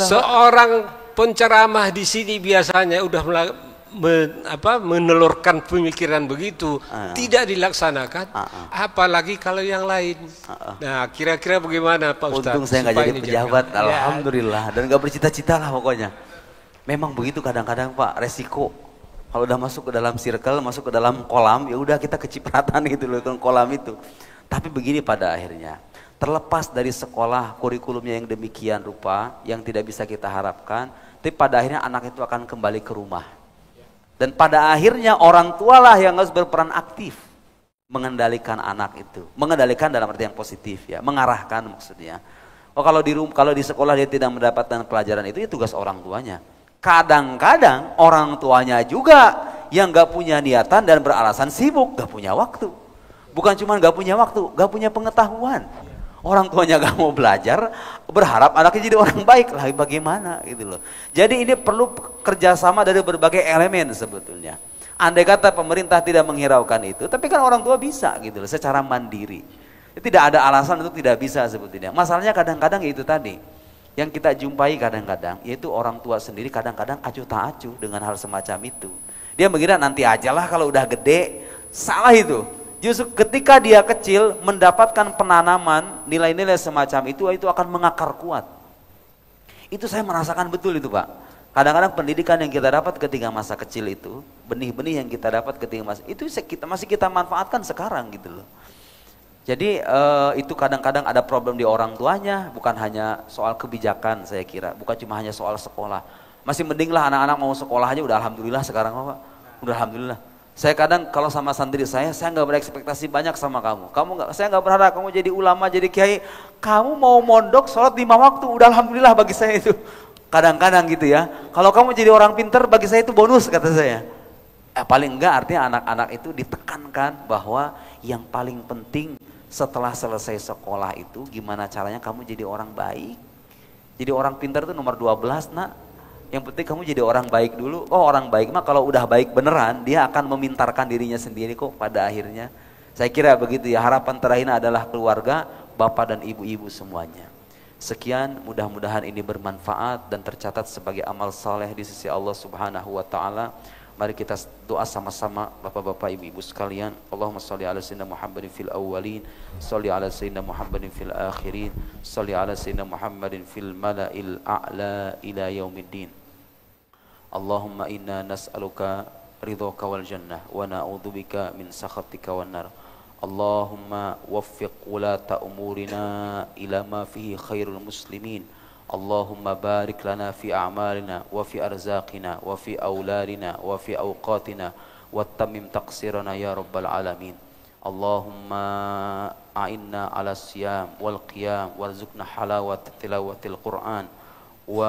seorang penceramah di sini biasanya udah menelurkan pemikiran begitu, tidak dilaksanakan, apalagi kalau yang lain. Nah, kira-kira bagaimana Pak Ustadz? Untung saya nggak jadi pejabat, alhamdulillah, dan nggak bercita-cita lah pokoknya. Memang begitu kadang-kadang Pak, resiko. Kalau udah masuk ke dalam circle, masuk ke dalam kolam, ya udah kita kecipratan gitu loh ke kolam itu. Tapi begini pada akhirnya, terlepas dari sekolah kurikulumnya yang demikian rupa, yang tidak bisa kita harapkan, tapi pada akhirnya anak itu akan kembali ke rumah. Dan pada akhirnya orang tualah yang harus berperan aktif mengendalikan anak itu, mengendalikan dalam arti yang positif ya, mengarahkan maksudnya. Oh kalau di sekolah dia tidak mendapatkan pelajaran itu, ya tugas orang tuanya. Kadang-kadang orang tuanya juga yang gak punya niatan dan beralasan sibuk, gak punya waktu. Bukan cuma gak punya waktu, gak punya pengetahuan. Orang tuanya gak mau belajar, berharap anaknya jadi orang baik lah, bagaimana gitu loh. Jadi ini perlu kerjasama dari berbagai elemen sebetulnya. Andai kata pemerintah tidak menghiraukan itu, tapi kan orang tua bisa gitu loh, secara mandiri. Tidak ada alasan untuk tidak bisa sebetulnya. Masalahnya kadang-kadang itu tadi, yang kita jumpai kadang-kadang, yaitu orang tua sendiri kadang-kadang acuh tak acuh dengan hal semacam itu. Dia mengira nanti aja lah kalau udah gede, salah itu. Justru ketika dia kecil mendapatkan penanaman nilai-nilai semacam itu akan mengakar kuat. Itu saya merasakan betul itu Pak. Kadang-kadang pendidikan yang kita dapat ketika masa kecil itu, benih-benih yang kita dapat ketika itu masih kita manfaatkan sekarang gitu loh. Jadi itu kadang-kadang ada problem di orang tuanya, bukan hanya soal kebijakan saya kira, bukan cuma hanya soal sekolah. Masih mending lah anak-anak mau sekolah aja udah alhamdulillah sekarang Pak. Udah alhamdulillah. Saya kadang kalau sama santri saya nggak berekspektasi banyak sama kamu. Saya nggak berharap kamu jadi ulama, jadi kiai. Kamu mau mondok, sholat 5 waktu, udah alhamdulillah bagi saya itu. Kadang-kadang gitu ya. Kalau kamu jadi orang pinter, bagi saya itu bonus kata saya. Paling enggak artinya anak-anak itu ditekankan bahwa yang paling penting setelah selesai sekolah itu gimana caranya kamu jadi orang baik. Jadi orang pinter itu nomor 12 nak. Yang penting kamu jadi orang baik dulu. Oh orang baik mah kalau udah baik beneran, dia akan memintarkan dirinya sendiri kok pada akhirnya. Saya kira begitu ya, harapan terakhir adalah keluarga, bapak dan ibu-ibu semuanya. Sekian, mudah-mudahan ini bermanfaat dan tercatat sebagai amal saleh di sisi Allah Subhanahu wa taala. Mari kita doa sama-sama bapak-bapak ibu-ibu sekalian. Allahumma shalli ala sayyidina Muhammadin fil awwalin, shalli ala sayyidina Muhammadin fil akhirin, shalli ala sayyidina Muhammadin fil mala'il a'la ila yaumiddin. Allahumma inna nas'aluka ridhaka wal jannah wa na'udzubika min sakhatika wan nar. Allahumma waffiq wulata umurina ila ma fihi khairul muslimin. Allahumma barik lana fi a'malina wa fi arzaqina wa fi auladina wa fi awqatina wa tammim taqsirana ya rabbal alamin. Allahumma a'inna ala siyam wal qiyam warzuqna halawat tilawatil Qur'an wa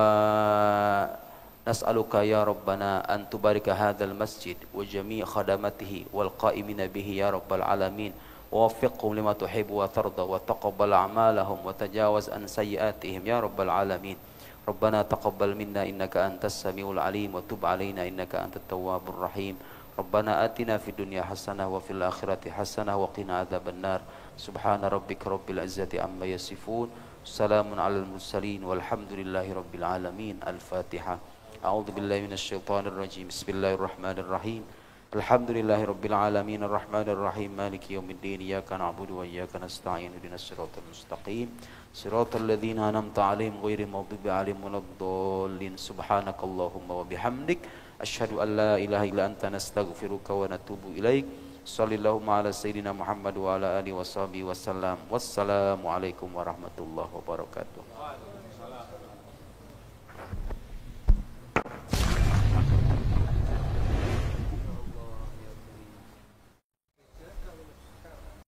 nas'aluka ya rabbana an tubarika hadzal masjid wa jami' khadamatihi wal qa'imina bihi ya rabbal alamin. ووفقهم لما تحب وترضى وتقبل أعمالهم وتجاوز عن سيئاتهم يا رب العالمين. ربنا تقبل منا إنك أنت السميع العليم وتب علينا إنك أنت التواب الرحيم. ربنا آتنا في الدنيا حسنة وفي الآخرة حسنة وقنا عذاب النار. سبحان ربك رب العزة عما يصفون Salamun alal mursalin walhamdulillahi rabbil alamin. Al-Fatihah. A'udzu billahi minasyaitonir rajim. Bismillahirrahmanirrahim. Alhamdulillahi rabbil alamin arrahmanir rahim maliki yaumiddin iyyaka na'budu wa iyyaka nasta'in ihdinas siratal mustaqim siratal ladzina an'amta 'alaihim ghairil maghdubi 'alaihim waladdallin. Subhanakallahumma wa bihamdik asyhadu an la ilaha illa anta nastaghfiruka wa natubu ilaik. Sallallahu ala sayyidina Muhammad wa ala alihi washabihi wasallam. Wassalamu alaikum warahmatullahi wabarakatuh.